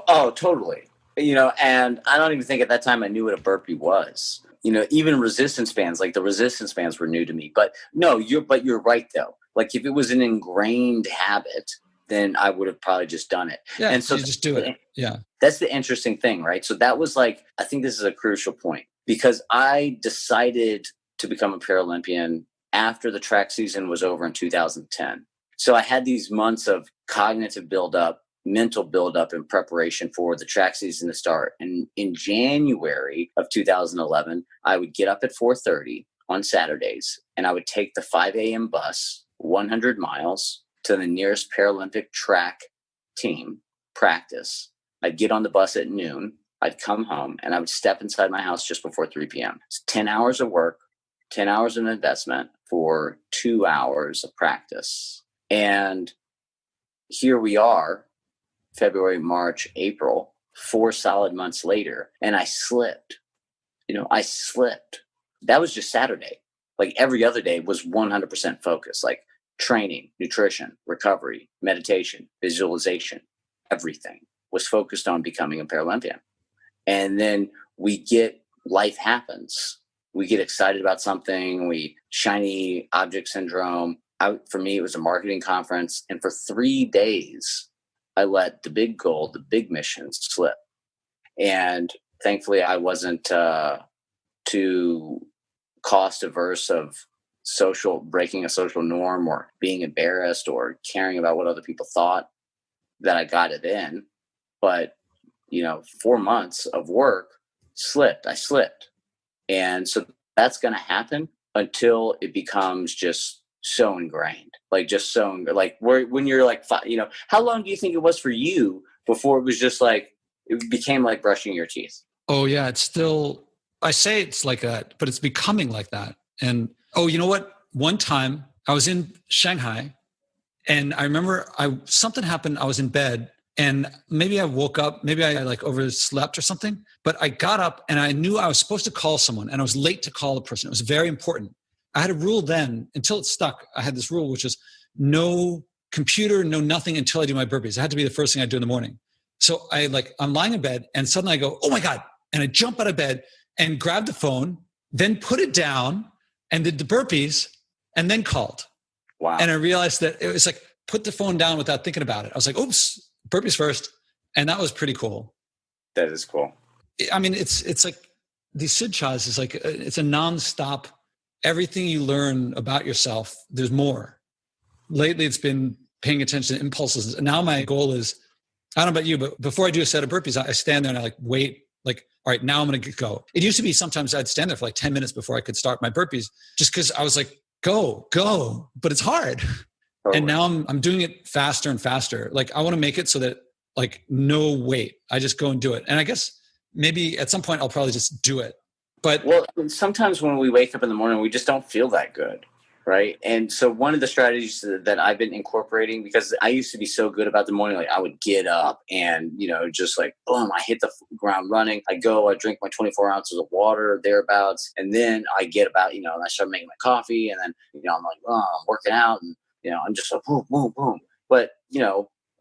Oh, totally. And I don't even think at that time I knew what a burpee was. Even resistance bands, like the resistance bands were new to me. But no, you're right though. Like if it was an ingrained habit, then I would have probably just done it. Yeah, and so you just do it. Yeah. That's the interesting thing, right? So that was I think this is a crucial point, because I decided to become a Paralympian after the track season was over in 2010. So I had these months of cognitive buildup, mental buildup in preparation for the track season to start. And in January of 2011, I would get up at 4:30 on Saturdays, and I would take the 5 a.m. bus 100 miles to the nearest Paralympic track team practice. I'd get on the bus at noon. I'd come home, and I would step inside my house just before 3 p.m. It's 10 hours of work, 10 hours of investment for 2 hours of practice. And here we are, February, March, April, 4 solid months later, and I slipped. I slipped. That was just Saturday. Like every other day was 100% focus, like training, nutrition, recovery, meditation, visualization, everything was focused on becoming a Paralympian. And then life happens. We get excited about something, shiny object syndrome. For me, it was a marketing conference. And for 3 days, I let the big goal, the big mission slip. And thankfully, I wasn't too cost averse of breaking a social norm or being embarrassed or caring about what other people thought, that I got it in. But, 4 months of work I slipped. And so that's going to happen until it becomes just so ingrained, when you're like, how long do you think it was for you before it was just like, it became like brushing your teeth? Oh yeah. It's still, I say it's like that, but it's becoming like that. And, oh, you know what? One time I was in Shanghai, and I remember something happened. I was in bed, and maybe I woke up, maybe I overslept or something, but I got up and I knew I was supposed to call someone, and I was late to call the person. It was very important. I had a rule then, until it stuck. I had this rule, which is no computer, no nothing until I do my burpees. It had to be the first thing I do in the morning. So I'm lying in bed, and suddenly I go, oh my God. And I jump out of bed and grab the phone, then put it down and did the burpees, and then called. Wow. And I realized that it was like, put the phone down without thinking about it. I was like, oops, burpees first. And that was pretty cool. That is cool. I mean, it's like these sidchas is like, it's a nonstop, everything you learn about yourself, there's more. Lately, it's been paying attention to impulses. And now my goal is, I don't know about you, but before I do a set of burpees, I stand there and I wait, all right, now I'm going to go. It used to be sometimes I'd stand there for 10 minutes before I could start my burpees, just because I was like, go, but it's hard. Totally. And now I'm doing it faster and faster. I want to make it so that no wait, I just go and do it. And I guess maybe at some point I'll probably just do it. But sometimes when we wake up in the morning, we just don't feel that good. Right. And so one of the strategies that I've been incorporating, because I used to be so good about the morning, I would get up and, just boom, I hit the ground running. I drink my 24 ounces of water thereabouts. And then I get about, and I start making my coffee, and then, I'm like, oh, I'm working out, and, I'm just like, boom, boom, boom. But,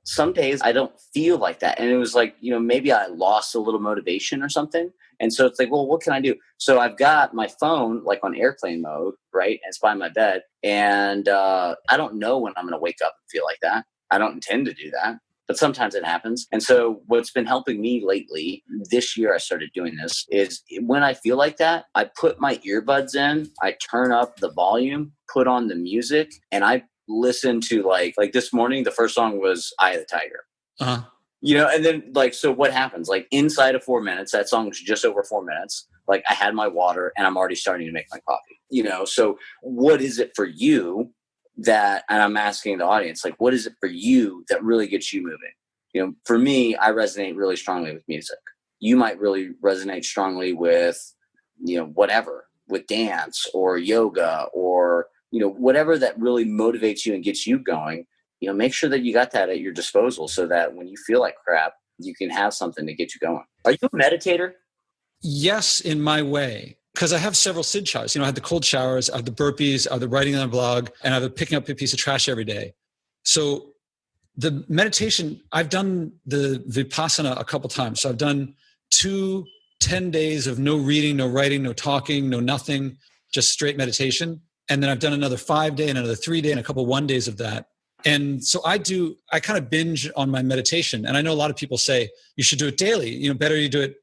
some days I don't feel like that. And it was maybe I lost a little motivation or something. And so it's well, what can I do? So I've got my phone on airplane mode, right? And it's by my bed. And I don't know when I'm going to wake up and feel like that. I don't intend to do that, but sometimes it happens. And so what's been helping me lately, this year I started doing this, is when I feel like that, I put my earbuds in, I turn up the volume, put on the music, and I listen to like this morning, the first song was Eye of the Tiger. Uh-huh. And then so what happens? Inside of 4 minutes, that song was just over 4 minutes. I had my water and I'm already starting to make my coffee, so what is it for you and I'm asking the audience, what is it for you that really gets you moving? For me, I resonate really strongly with music. You might really resonate strongly with, whatever, with dance or yoga or, whatever that really motivates you and gets you going. Make sure that you got that at your disposal so that when you feel like crap, you can have something to get you going. Are you a meditator? Yes, in my way. because I have several Sid showers. I have the cold showers, I have the burpees, I have the writing on a blog, and I have the picking up a piece of trash every day. So the meditation, I've done the Vipassana a couple times. So I've done 10 days of no reading, no writing, no talking, no nothing, just straight meditation. And then I've done another 5 day and another 3 day and a couple 1 days of that. And so I kind of binge on my meditation. And I know a lot of people say you should do it daily. Better you do it,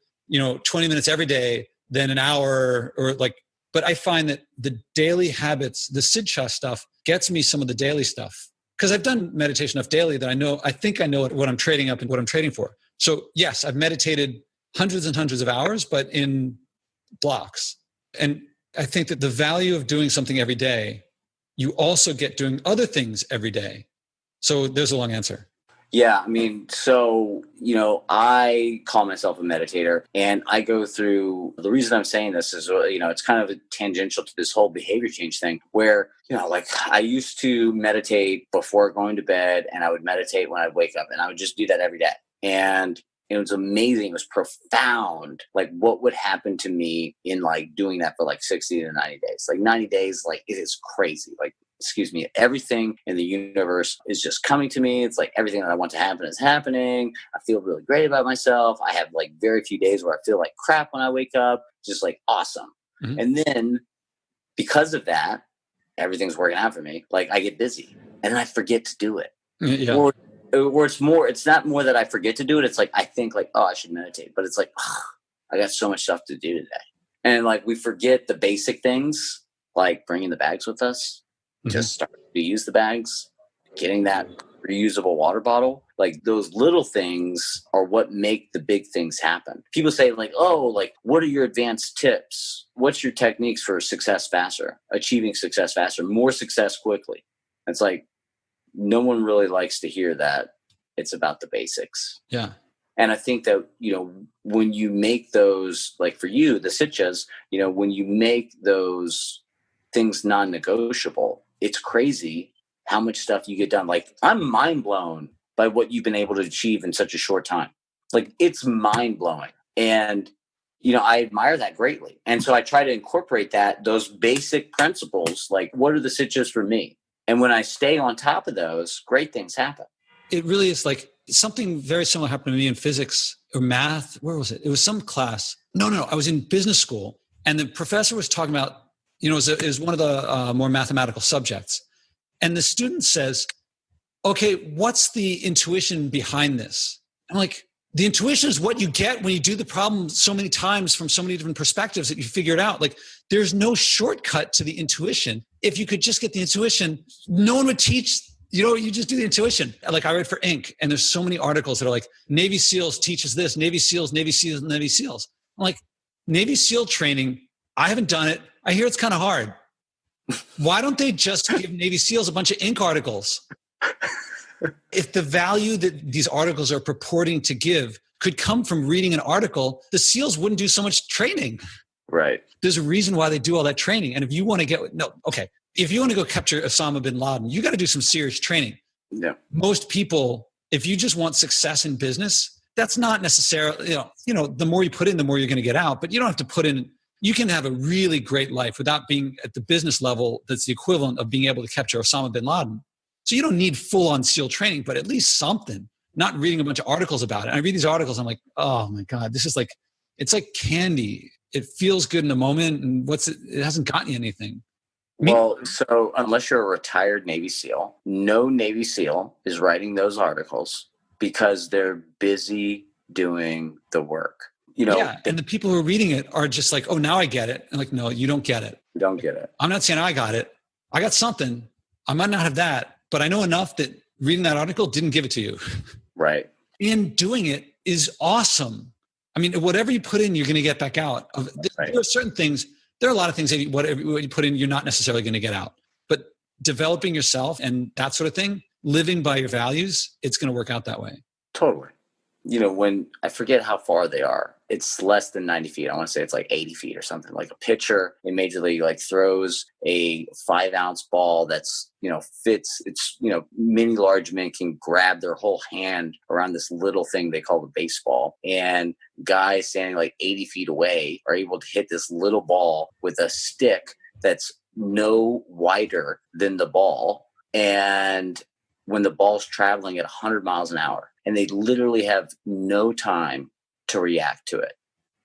20 minutes every day than an hour but I find that the daily habits, the Sidcha stuff gets me some of the daily stuff. Because I've done meditation enough daily that I think I know what I'm trading up and what I'm trading for. So yes, I've meditated hundreds and hundreds of hours, but in blocks. And I think that the value of doing something every day, you also get doing other things every day. So there's a long answer. Yeah. I mean, so, I call myself a meditator, and I go through, the reason I'm saying this is, it's kind of tangential to this whole behavior change thing where, I used to meditate before going to bed, and I would meditate when I'd wake up, and I would just do that every day. And it was amazing. It was profound. Like what would happen to me in doing that for 60 to 90 days, 90 days, it is crazy. Everything in the universe is just coming to me. It's everything that I want to happen is happening. I feel really great about myself. I have very few days where I feel like crap when I wake up, just awesome. Mm-hmm. And then because of that, everything's working out for me. I get busy and then I forget to do it. Yeah. Or it's not more that I forget to do it. It's I think I should meditate, but it's I got so much stuff to do today. And we forget the basic things, like bringing the bags with us. Mm-hmm. Just start to use the bags, getting that reusable water bottle. Those little things are what make the big things happen. People say what are your advanced tips? What's your techniques for success faster, achieving success faster, more success quickly? It's no one really likes to hear that. It's about the basics. Yeah. And I think that, when you make those, for you, the sitchas, when you make those things non-negotiable, it's crazy how much stuff you get done. I'm mind blown by what you've been able to achieve in such a short time. It's mind blowing. And, I admire that greatly. And so I try to incorporate those basic principles, what are the sitchas for me? And when I stay on top of those, great things happen. It really is something very similar happened to me in physics or math. Where was it? It was some class. No. I was in business school, and the professor was talking about, it was one of the more mathematical subjects. And the student says, okay, what's the intuition behind this? I'm like, the intuition is what you get when you do the problem so many times from so many different perspectives that you figure it out. There's no shortcut to the intuition. If you could just get the intuition, no one would teach, you just do the intuition. I read for Inc. and there's so many articles that are Navy SEALs teaches this, Navy SEALs, Navy SEALs, Navy SEALs. I'm Navy SEAL training, I haven't done it. I hear it's kind of hard. Why don't they just give Navy SEALs a bunch of Inc. articles? If the value that these articles are purporting to give could come from reading an article, the SEALs wouldn't do so much training. Right. There's a reason why they do all that training. And if you want to if you want to go capture Osama bin Laden, you got to do some serious training. Yeah. Most people, if you just want success in business, that's not necessarily, the more you put in, the more you're going to get out. But you don't have to put in. You can have a really great life without being at the business level that's the equivalent of being able to capture Osama bin Laden. So you don't need full-on SEAL training, but at least something, not reading a bunch of articles about it. And I read these articles, I'm like, oh my God, this is it's like candy. It feels good in the moment, and it hasn't gotten you anything. Well, so unless you're a retired Navy SEAL, no Navy SEAL is writing those articles because they're busy doing the work. Yeah, and the people who are reading it are just oh, now I get it. And no, you don't get it. You don't get it. I'm not saying I got it. I got something. I might not have that, but I know enough that reading that article didn't give it to you. Right. And doing it is awesome. I mean, whatever you put in, you're going to get back out. There are certain things. There are a lot of things that whatever you put in, you're not necessarily going to get out. But developing yourself and that sort of thing, living by your values, it's going to work out that way. Totally. When I forget how far they are, it's less than 90 feet. I want to say it's 80 feet or something. A pitcher in Major League throws a 5-ounce ball that's, fits. It's, many large men can grab their whole hand around this little thing they call the baseball. And guys standing like 80 feet away are able to hit this little ball with a stick that's no wider than the ball. And when the ball's traveling at 100 miles an hour, and they literally have no time to react to it.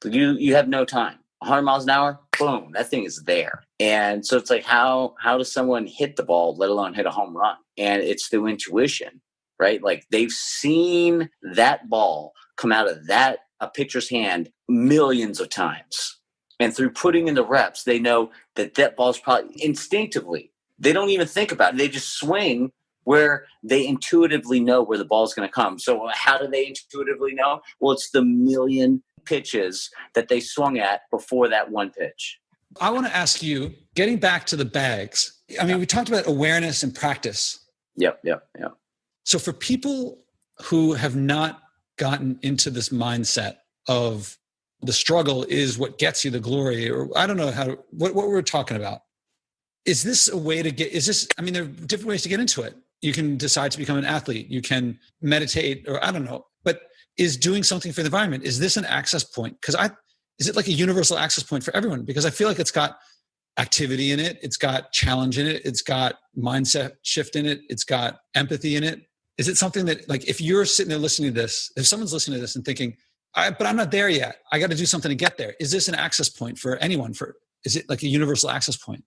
You have no time. 100 miles an hour, boom, that thing is there. And so it's like, how does someone hit the ball, let alone hit a home run? And it's through intuition, right? Like they've seen that ball come out of a pitcher's hand millions of times. And through putting in the reps, they know that ball's probably instinctively, they don't even think about it. They just swing where they intuitively know where the ball's going to come. So how do they intuitively know? Well, it's the million pitches that they swung at before that one pitch. I want to ask you, getting back to the bags. I mean, we talked about awareness and practice. Yep. So for people who have not gotten into this mindset of the struggle is what gets you the glory, or I don't know what we're talking about. Is this a way to there are different ways to get into it. You can decide to become an athlete. You can meditate, or I don't know, but is doing something for the environment, is this an access point? Is it like a universal access point for everyone? Because I feel like it's got activity in it. It's got challenge in it. It's got mindset shift in it. It's got empathy in it. Is it something that, like, if you're sitting there listening to this, if someone's listening to this and thinking, but I'm not there yet, I got to do something to get there. Is this an access point for anyone? Is it like a universal access point?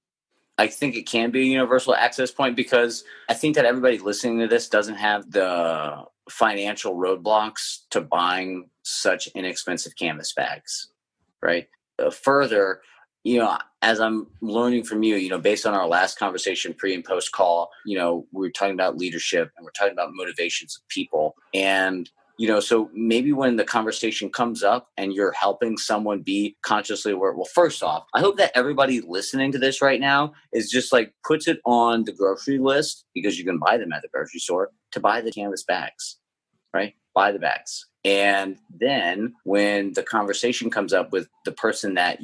I think it can be a universal access point because I think that everybody listening to this doesn't have the financial roadblocks to buying such inexpensive canvas bags, right? Further, as I'm learning from you, based on our last conversation, pre and post call, we were talking about leadership and we're talking about motivations of people. And so maybe when the conversation comes up and you're helping someone be consciously aware, well, first off, I hope that everybody listening to this right now is just like puts it on the grocery list, because you can buy them at the grocery store, to buy the canvas bags, right? Buy the bags. And then when the conversation comes up with the person that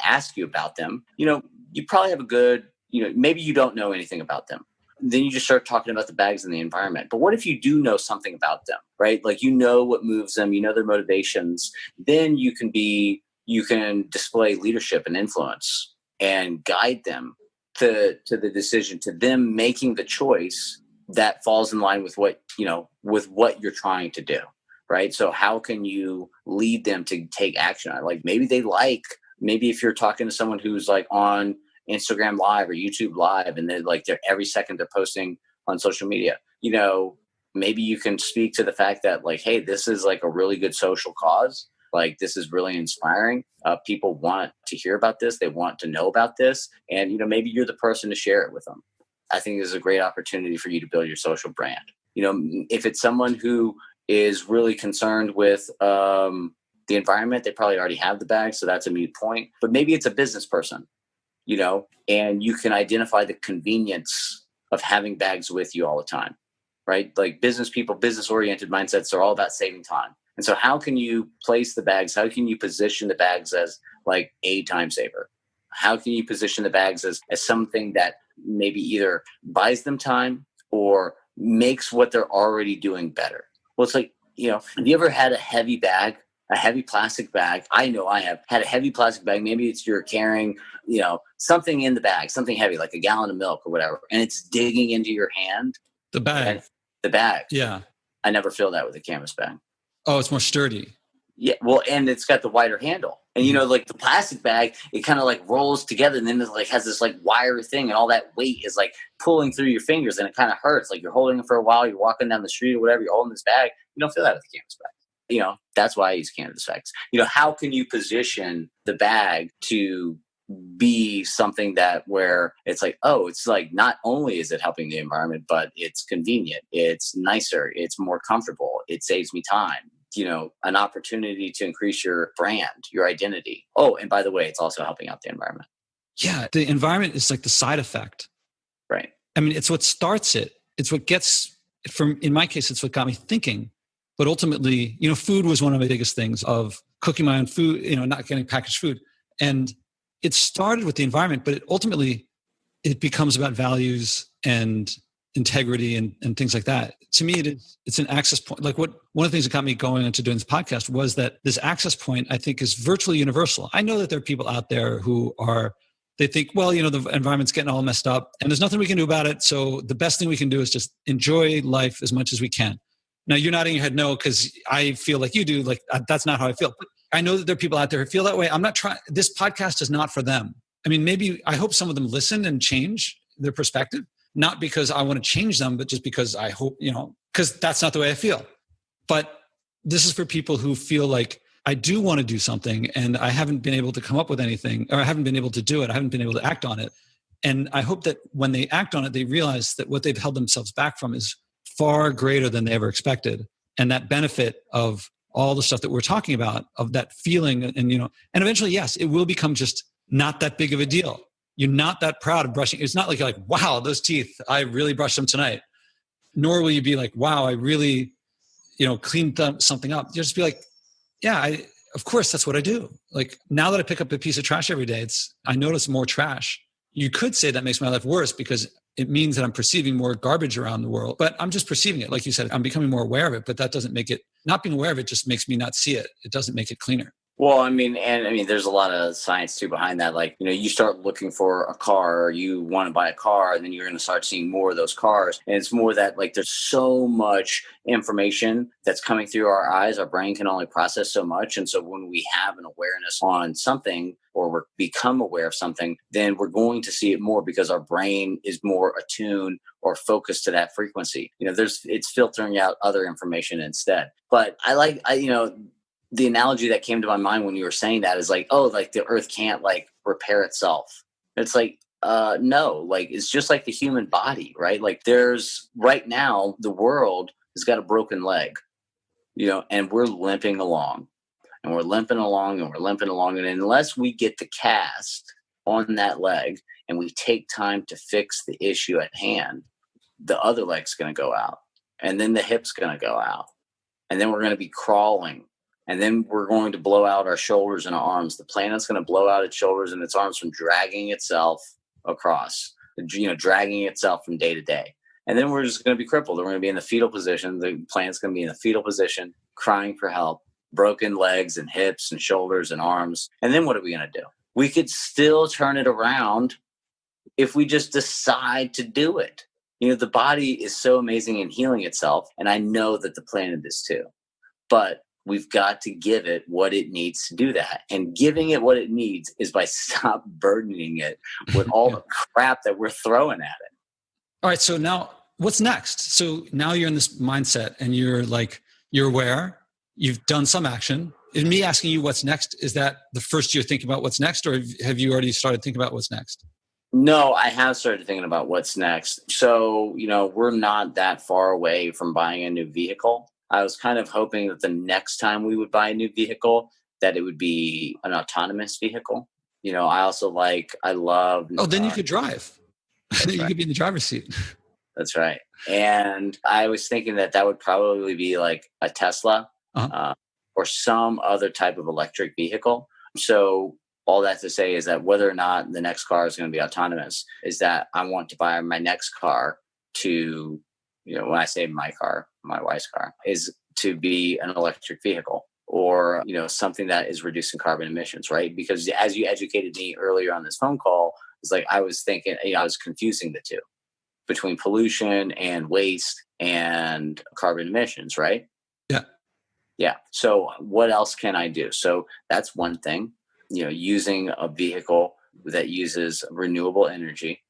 asks you about them, you probably have a good, maybe you don't know anything about them. Then you just start talking about the bags and the environment. But what if you do know something about them, right? Like, what moves them, their motivations. Then you can display leadership and influence and guide them to the decision, to them making the choice that falls in line with what you're trying to do, right? So how can you lead them to take action? Like, maybe if you're talking to someone who's like on Instagram Live or YouTube Live, and they're every second they're posting on social media, maybe you can speak to the fact that, like, hey, this is like a really good social cause. Like, this is really inspiring. People want to hear about this. They want to know about this. And, maybe you're the person to share it with them. I think this is a great opportunity for you to build your social brand. If it's someone who is really concerned with the environment, they probably already have the bag, so that's a moot point. But maybe it's a business person, and you can identify the convenience of having bags with you all the time, right? Like, business people, business-oriented mindsets are all about saving time. And so how can you place the bags? How can you position the bags as like a time saver? How can you position the bags as something that maybe either buys them time or makes what they're already doing better? Well, it's like, have you ever had a heavy plastic bag? I know I have had a heavy plastic bag. Maybe it's you're carrying, something in the bag, something heavy, like a gallon of milk or whatever, and it's digging into your hand. The bag. Yeah. I never feel that with a canvas bag. Oh, it's more sturdy. Yeah. Well, and it's got the wider handle. And, like the plastic bag, it kind of like rolls together, and then it like has this like wire thing, and all that weight is like pulling through your fingers, and it kind of hurts. Like, you're holding it for a while, you're walking down the street or whatever, you're holding this bag. You don't feel that with a canvas bag. That's why I use canvas bags. How can you position the bag to be something that where it's like, oh, it's like, not only is it helping the environment, but it's convenient, it's nicer, it's more comfortable, it saves me time, an opportunity to increase your brand, your identity. Oh, and by the way, it's also helping out the environment. Yeah. The environment is like the side effect. Right. I mean, it's what starts it. It's what gets in my case, it's what got me thinking. But ultimately, food was one of my biggest things, of cooking my own food, not getting packaged food. And it started with the environment, but ultimately it becomes about values and integrity and things like that. To me, it's an access point. Like one of the things that got me going into doing this podcast was that this access point, I think, is virtually universal. I know that there are people out there who they think, well, the environment's getting all messed up and there's nothing we can do about it. So the best thing we can do is just enjoy life as much as we can. Now you're nodding your head no, because I feel like you do. Like that's not how I feel. But I know that there are people out there who feel that way. I'm not trying. This podcast is not for them. I mean, maybe I hope some of them listen and change their perspective, not because I want to change them, but just because I hope, because that's not the way I feel. But this is for people who feel like I do want to do something and I haven't been able to come up with anything, or I haven't been able to do it. I haven't been able to act on it. And I hope that when they act on it, they realize that what they've held themselves back from is far greater than they ever expected. And that benefit of all the stuff that we're talking about, of that feeling and eventually, yes, it will become just not that big of a deal. You're not that proud of brushing. It's not like you're like, wow, those teeth, I really brushed them tonight. Nor will you be like, wow, I really, cleaned something up. You'll just be like, yeah, of course, that's what I do. Like now that I pick up a piece of trash every day, I notice more trash. You could say that makes my life worse because it means that I'm perceiving more garbage around the world, but I'm just perceiving it. Like you said, I'm becoming more aware of it, but that doesn't make it, not being aware of it just makes me not see it. It doesn't make it cleaner. Well, there's a lot of science too behind that. Like, you start looking for a car, or you want to buy a car, and then you're going to start seeing more of those cars. And it's more that like there's so much information that's coming through our eyes. Our brain can only process so much. And so when we have an awareness on something, or we become aware of something, then we're going to see it more because our brain is more attuned or focused to that frequency. It's filtering out other information instead. But the analogy that came to my mind when you were saying that is like, oh, like the earth can't like repair itself. It's like, no, like it's just like the human body, right? Like right now, the world has got a broken leg, and we're limping along and we're limping along and we're limping along. And unless we get the cast on that leg and we take time to fix the issue at hand, the other leg's going to go out, and then the hip's going to go out, and then we're going to be crawling. And then we're going to blow out our shoulders and our arms. The planet's going to blow out its shoulders and its arms from dragging itself across, dragging itself from day to day. And then we're just going to be crippled. We're going to be in the fetal position. The planet's going to be in the fetal position, crying for help, broken legs and hips and shoulders and arms. And then what are we going to do? We could still turn it around if we just decide to do it. The body is so amazing in healing itself. And I know that the planet is too. But we've got to give it what it needs to do that. And giving it what it needs is by stop burdening it with all the crap that we're throwing at it. All right. So now what's next? So now you're in this mindset and you're aware, you've done some action. And me asking you what's next, is that the first you're thinking about what's next, or have you already started thinking about what's next? No, I have started thinking about what's next. So, we're not that far away from buying a new vehicle. I was kind of hoping that the next time we would buy a new vehicle, that it would be an autonomous vehicle. I love. Oh, then you could drive. You Right. could be in the driver's seat. That's right. And I was thinking that would probably be like a Tesla or some other type of electric vehicle. So all that to say is that whether or not the next car is going to be autonomous, is that I want to buy my next car to, when I say my car, my wife's car, is to be an electric vehicle, or, something that is reducing carbon emissions, right? Because as you educated me earlier on this phone call, it's like I was thinking, I was confusing the two between pollution and waste and carbon emissions, right? Yeah. Yeah. So what else can I do? So that's one thing, using a vehicle that uses renewable energy.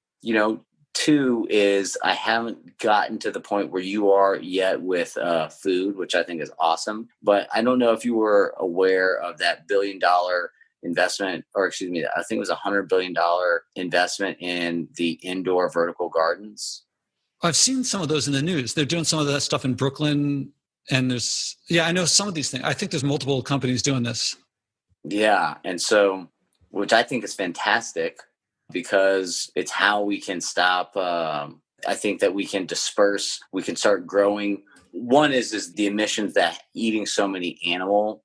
Two is I haven't gotten to the point where you are yet with food, which I think is awesome. But I don't know if you were aware of that $1 billion investment, or excuse me, I think it was $100 billion investment in the indoor vertical gardens. I've seen some of those in the news. They're doing some of that stuff in Brooklyn. And I know some of these things. I think there's multiple companies doing this. Yeah. And so, which I think is fantastic, because it's how we can stop. I think that we can disperse, we can start growing. One is the emissions that eating so many animal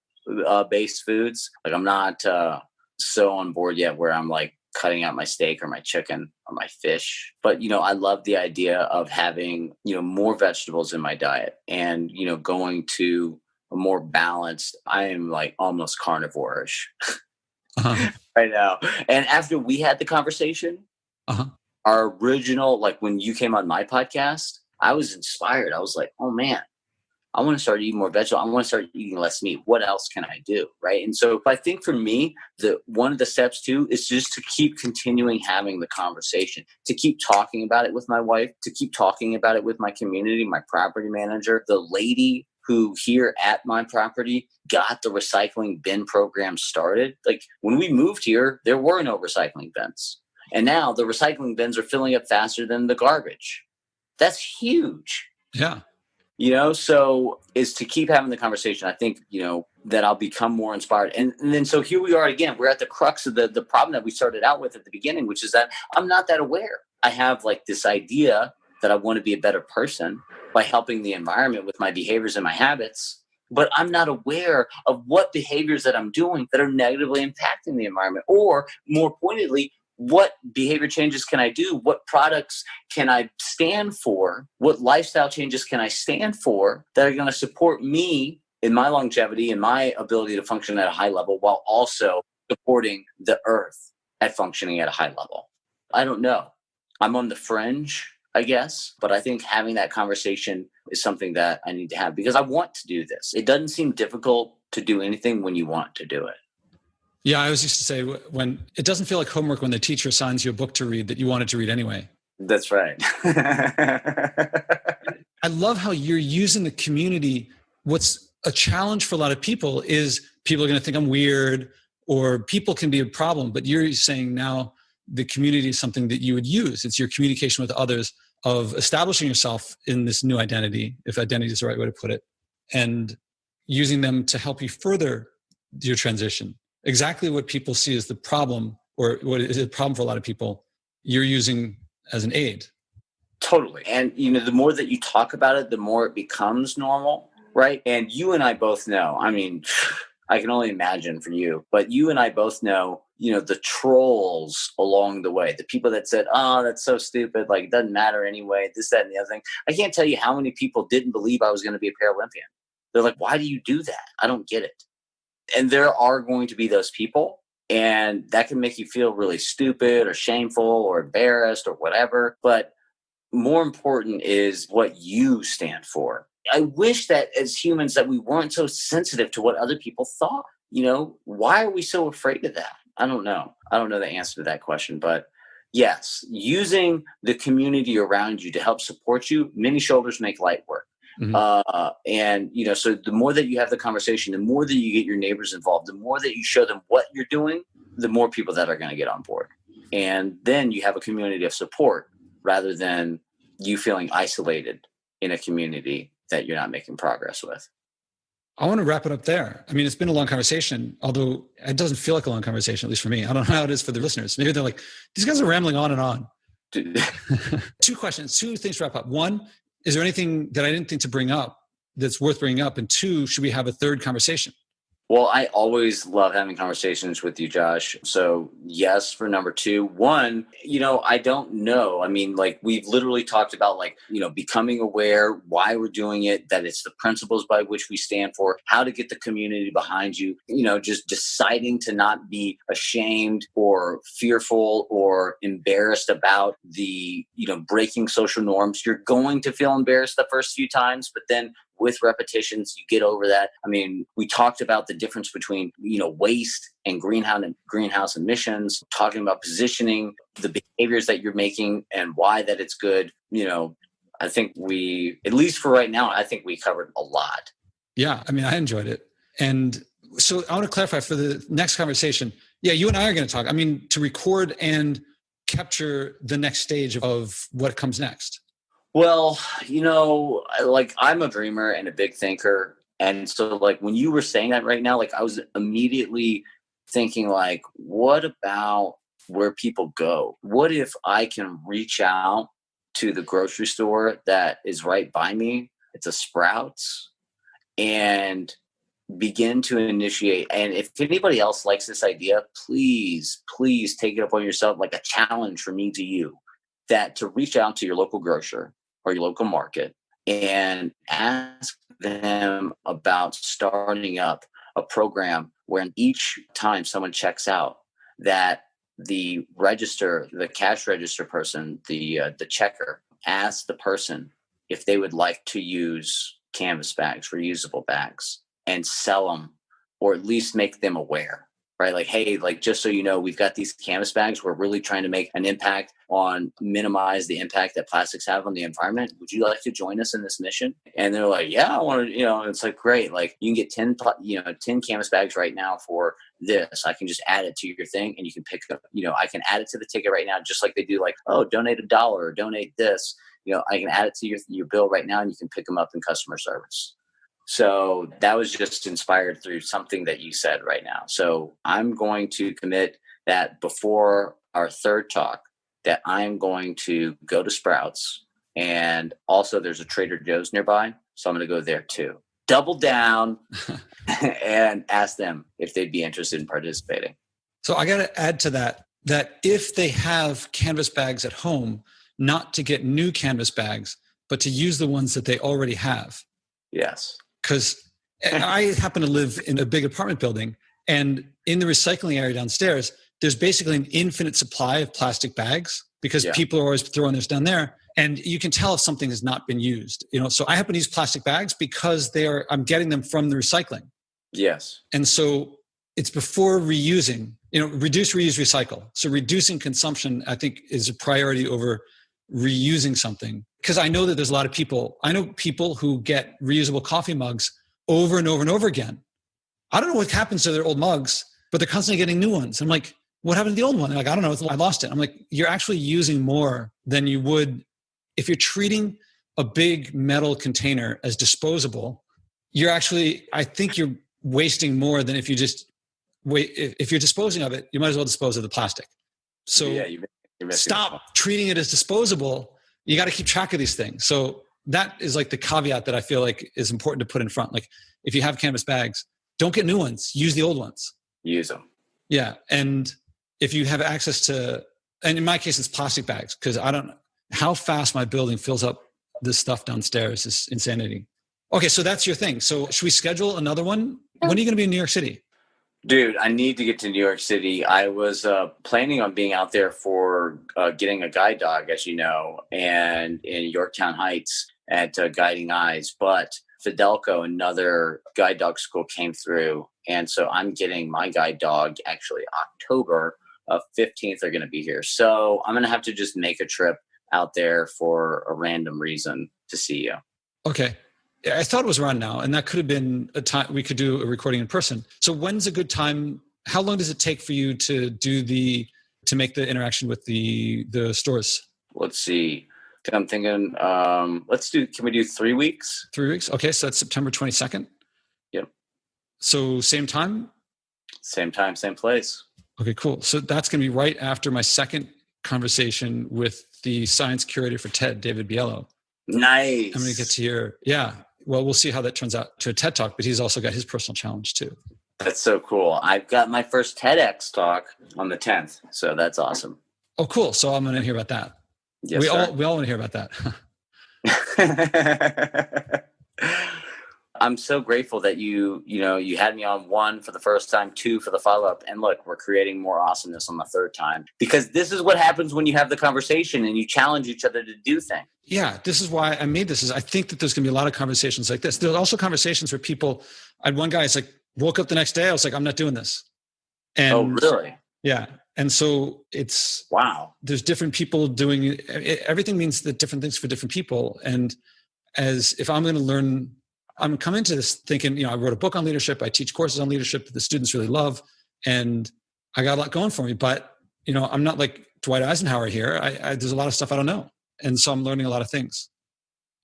based foods. Like I'm not so on board yet where I'm like cutting out my steak or my chicken or my fish. But, I love the idea of having, more vegetables in my diet and, going to a more balanced, I am like almost carnivore-ish Uh-huh. right now. And after we had the conversation, Uh-huh. our original, like when you came on my podcast, I was inspired. I was like, oh man, I want to start eating more vegetables. I want to start eating less meat. What else can I do? Right. And so I think for me, one of the steps too is just to keep continuing having the conversation, to keep talking about it with my wife, to keep talking about it with my community, my property manager, the lady who here at my property got the recycling bin program started. Like when we moved here, there were no recycling bins. And now the recycling bins are filling up faster than the garbage. That's huge. Yeah. So is to keep having the conversation. I think, that I'll become more inspired. And then, so here we are again, we're at the crux of the problem that we started out with at the beginning, which is that I'm not that aware. I have like this idea that I want to be a better person by helping the environment with my behaviors and my habits, but I'm not aware of what behaviors that I'm doing that are negatively impacting the environment, or more pointedly, what behavior changes can I do? What products can I stand for? What lifestyle changes can I stand for that are going to support me in my longevity and my ability to function at a high level while also supporting the earth at functioning at a high level? I don't know. I'm on the fringe, I guess, but I think having that conversation is something that I need to have because I want to do this. It doesn't seem difficult to do anything when you want to do it. Yeah, I always used to say when it doesn't feel like homework when the teacher assigns you a book to read that you wanted to read anyway. That's right. I love how you're using the community. What's a challenge for a lot of people is people are going to think I'm weird or people can be a problem, but you're saying now the community is something that you would use. It's your communication with others of establishing yourself in this new identity, if identity is the right way to put it, and using them to help you further your transition. Exactly what people see as the problem, or what is a problem for a lot of people, you're using as an aid. Totally. And, the more that you talk about it, the more it becomes normal, right? And you and I both know, I mean, I can only imagine for you, but you and I both know, the trolls along the way, the people that said, oh, that's so stupid. Like, it doesn't matter anyway, this, that, and the other thing. I can't tell you how many people didn't believe I was going to be a Paralympian. They're like, why do you do that? I don't get it. And there are going to be those people, and that can make you feel really stupid or shameful or embarrassed or whatever. But more important is what you stand for. I wish that as humans that we weren't so sensitive to what other people thought. Why are we so afraid of that? I don't know. I don't know the answer to that question, but yes, using the community around you to help support you, many shoulders make light work. Mm-hmm. So the more that you have the conversation, the more that you get your neighbors involved, the more that you show them what you're doing, the more people that are going to get on board. And then you have a community of support rather than you feeling isolated in a community that you're not making progress with. I want to wrap it up there. I mean, it's been a long conversation, although it doesn't feel like a long conversation, at least for me. I don't know how it is for the listeners. Maybe they're like, these guys are rambling on and on. Two things to wrap up. One, is there anything that I didn't think to bring up that's worth bringing up? And two, should we have a third conversation? Well, I always love having conversations with you, Josh. So yes, for number two. One, I don't know. I mean, like we've literally talked about becoming aware, why we're doing it, that it's the principles by which we stand for, how to get the community behind you, just deciding to not be ashamed or fearful or embarrassed about the, breaking social norms. You're going to feel embarrassed the first few times, but then with repetitions, you get over that. I mean, we talked about the difference between, waste and greenhouse emissions, talking about positioning, the behaviors that you're making and why that it's good. I think at least for right now, I think we covered a lot. Yeah. I mean, I enjoyed it. And so I want to clarify for the next conversation. Yeah. You and I are going to talk, to record and capture the next stage of what comes next. Well, I'm a dreamer and a big thinker. And so when you were saying that right now, I was immediately thinking what about where people go? What if I can reach out to the grocery store that is right by me? It's a Sprouts, and begin to initiate. And if anybody else likes this idea, please take it upon yourself, like a challenge from me to you, that to reach out to your local grocer or your local market and ask them about starting up a program where each time someone checks out, that the cash register person, the checker, asks the person if they would like to use canvas bags, reusable bags, and sell them, or at least make them aware, right? Like, hey, like, just so you know, we've got these canvas bags. We're really trying to make an impact on minimize the impact that plastics have on the environment. Would you like to join us in this mission? And they're like, yeah, I want to, it's like, great. Like, you can get 10 canvas bags right now for this. I can just add it to your thing and you can pick up, I can add it to the ticket right now, just like they do, like, oh, donate $1 or donate this. I can add it to your bill right now and you can pick them up in customer service. So that was just inspired through something that you said right now. So I'm going to commit that before our third talk, that I'm going to go to Sprouts, and also there's a Trader Joe's nearby. So I'm going to go there too. Double down and ask them if they'd be interested in participating. So I got to add to that if they have canvas bags at home, not to get new canvas bags, but to use the ones that they already have. Yes. Because I happen to live in a big apartment building, and in the recycling area downstairs, there's basically an infinite supply of plastic bags because people are always throwing theirs down there. And you can tell if something has not been used. So I happen to use plastic bags because I'm getting them from the recycling. Yes. And so it's before reusing, reduce, reuse, recycle. So reducing consumption, I think, is a priority over reusing something. Because I know that there's a lot of people, who get reusable coffee mugs over and over and over again. I don't know what happens to their old mugs, but they're constantly getting new ones. I'm like, what happened to the old one? They're like, I don't know, I lost it. I'm like, you're actually using more than you would if you're treating a big metal container as disposable. I think you're wasting more than if you just if you're disposing of it, you might as well dispose of the plastic. So you're stop treating it as disposable. You got to keep track of these things. So that is like the caveat that I feel like is important to put in front. Like, if you have canvas bags, don't get new ones. Use the old ones. Use them. Yeah. And if you have access to, and in my case, it's plastic bags, because how fast my building fills up this stuff downstairs is insanity. Okay. So that's your thing. So should we schedule another one? When are you going to be in New York City? Dude, I need to get to New York City. I was planning on being out there for getting a guide dog, as you know, and in Yorktown Heights at Guiding Eyes. But Fidelco, another guide dog school, came through. And so I'm getting my guide dog actually October 15th. They're going to be here. So I'm going to have to just make a trip out there for a random reason to see you. Okay. I thought it was around now, and that could have been a time we could do a recording in person. So when's a good time? How long does it take for you to make the interaction with the stores? Let's see. I'm thinking, can we do 3 weeks? 3 weeks. Okay. So that's September 22nd. Yep. So same time? Same time, same place. Okay, cool. So that's going to be right after my second conversation with the science curator for TED, David Biello. Nice. I'm going to get to hear. Yeah. Well, we'll see how that turns out to a TED Talk, but he's also got his personal challenge too. That's so cool. I've got my first TEDx talk on the 10th. So that's awesome. Oh, cool. So I'm going to hear about that. Yes, we all want to hear about that. I'm so grateful that you had me on 1 for the first time, 2 for the follow-up. And look, we're creating more awesomeness on the 3rd time, because this is what happens when you have the conversation and you challenge each other to do things. Yeah, this is why I made this. I think that there's going to be a lot of conversations like this. There's also conversations where people, I had one guy, it's like, woke up the next day, I was like, I'm not doing this. And oh, really? Yeah. And so wow. There's different people doing it. Everything means that different things for different people. And if I'm going to learn, I'm coming into this thinking, I wrote a book on leadership. I teach courses on leadership that the students really love. And I got a lot going for me, but I'm not like Dwight Eisenhower here. There's a lot of stuff I don't know. And so I'm learning a lot of things.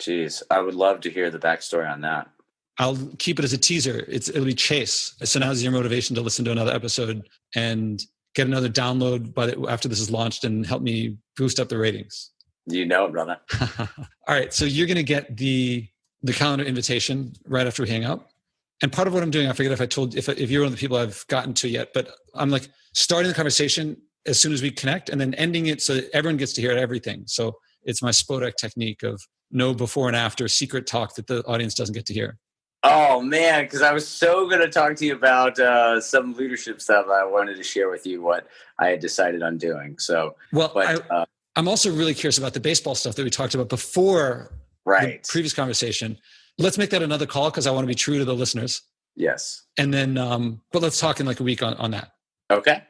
Jeez, I would love to hear the backstory on that. I'll keep it as a teaser. It'll be Chase. So now's your motivation to listen to another episode and get another download after this is launched and help me boost up the ratings. You know it, brother. All right. So you're going to get the calendar invitation right after we hang up. And part of what I'm doing, I forget if you're one of the people I've gotten to yet, but I'm like starting the conversation as soon as we connect and then ending it so that everyone gets to hear everything. So it's my Spodek technique of no before and after secret talk that the audience doesn't get to hear. Oh man, because I was so going to talk to you about some leadership stuff. I wanted to share with you what I had decided on doing. So, I'm also really curious about the baseball stuff that we talked about before the previous conversation. Let's make that another call because I want to be true to the listeners. Yes. And then, but let's talk in like a week on that. Okay. All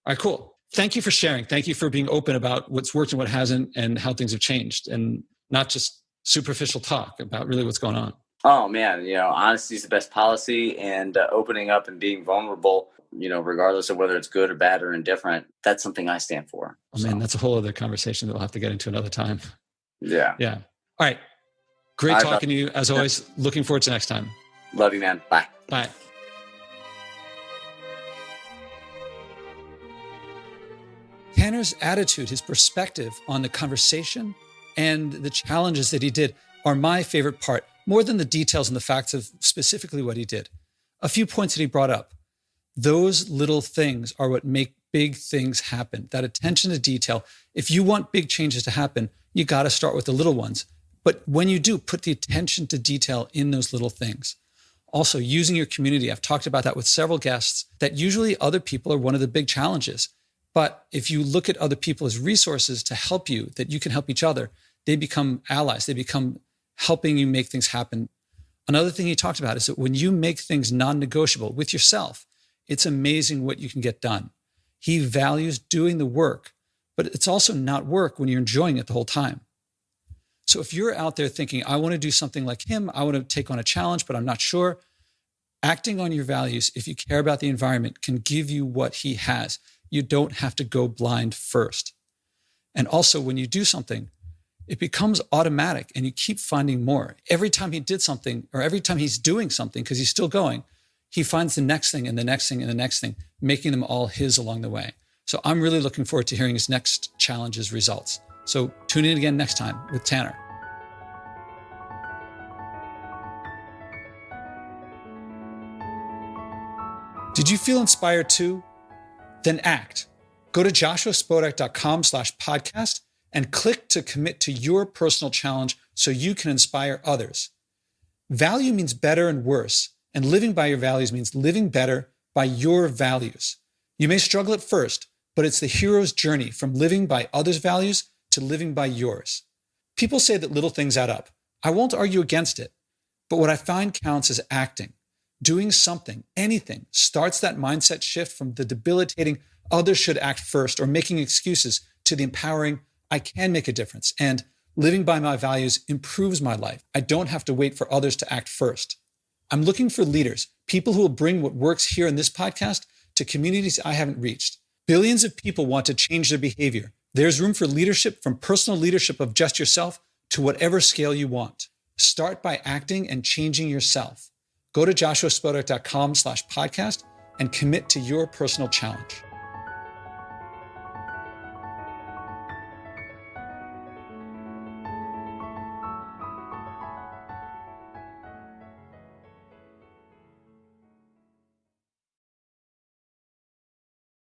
right, cool. Thank you for sharing. Thank you for being open about what's worked and what hasn't and how things have changed and not just superficial talk about really what's going on. Oh man, honesty is the best policy, and opening up and being vulnerable, regardless of whether it's good or bad or indifferent, that's something I stand for. Oh man, that's a whole other conversation that we'll have to get into another time. Yeah. Yeah. All right. Great talking to you. As always, looking forward to next time. Love you, man. Bye. Bye. Tanner's attitude, his perspective on the conversation and the challenges that he did are my favorite part, more than the details and the facts of specifically what he did. A few points that he brought up. Those little things are what make big things happen. That attention to detail. If you want big changes to happen, you got to start with the little ones. But when you do, put the attention to detail in those little things. Also, using your community. I've talked about that with several guests, that usually other people are one of the big challenges. But if you look at other people as resources to help you, that you can help each other, they become allies. They become helping you make things happen. Another thing he talked about is that when you make things non-negotiable with yourself, it's amazing what you can get done. He values doing the work, but it's also not work when you're enjoying it the whole time. So if you're out there thinking, I want to do something like him, I want to take on a challenge, but I'm not sure, acting on your values, if you care about the environment, can give you what he has. You don't have to go blind first. And also when you do something, it becomes automatic and you keep finding more. Every time he did something, or every time he's doing something, because he's still going, he finds the next thing and the next thing and the next thing, making them all his along the way. So I'm really looking forward to hearing his next challenge's results. So tune in again next time with Tanner. Did you feel inspired too? Then act. Go to joshuaspodek.com/podcast and click to commit to your personal challenge so you can inspire others. Value means better and worse, and living by your values means living better by your values. You may struggle at first, but it's the hero's journey from living by others' values to living by yours. People say that little things add up. I won't argue against it, but what I find counts is acting. Doing something, anything, starts that mindset shift from the debilitating others should act first or making excuses to the empowering I can make a difference, and living by my values improves my life. I don't have to wait for others to act first. I'm looking for leaders, people who will bring what works here in this podcast to communities I haven't reached. Billions of people want to change their behavior. There's room for leadership, from personal leadership of just yourself to whatever scale you want. Start by acting and changing yourself. Go to joshuaspodek.com/podcast and commit to your personal challenge.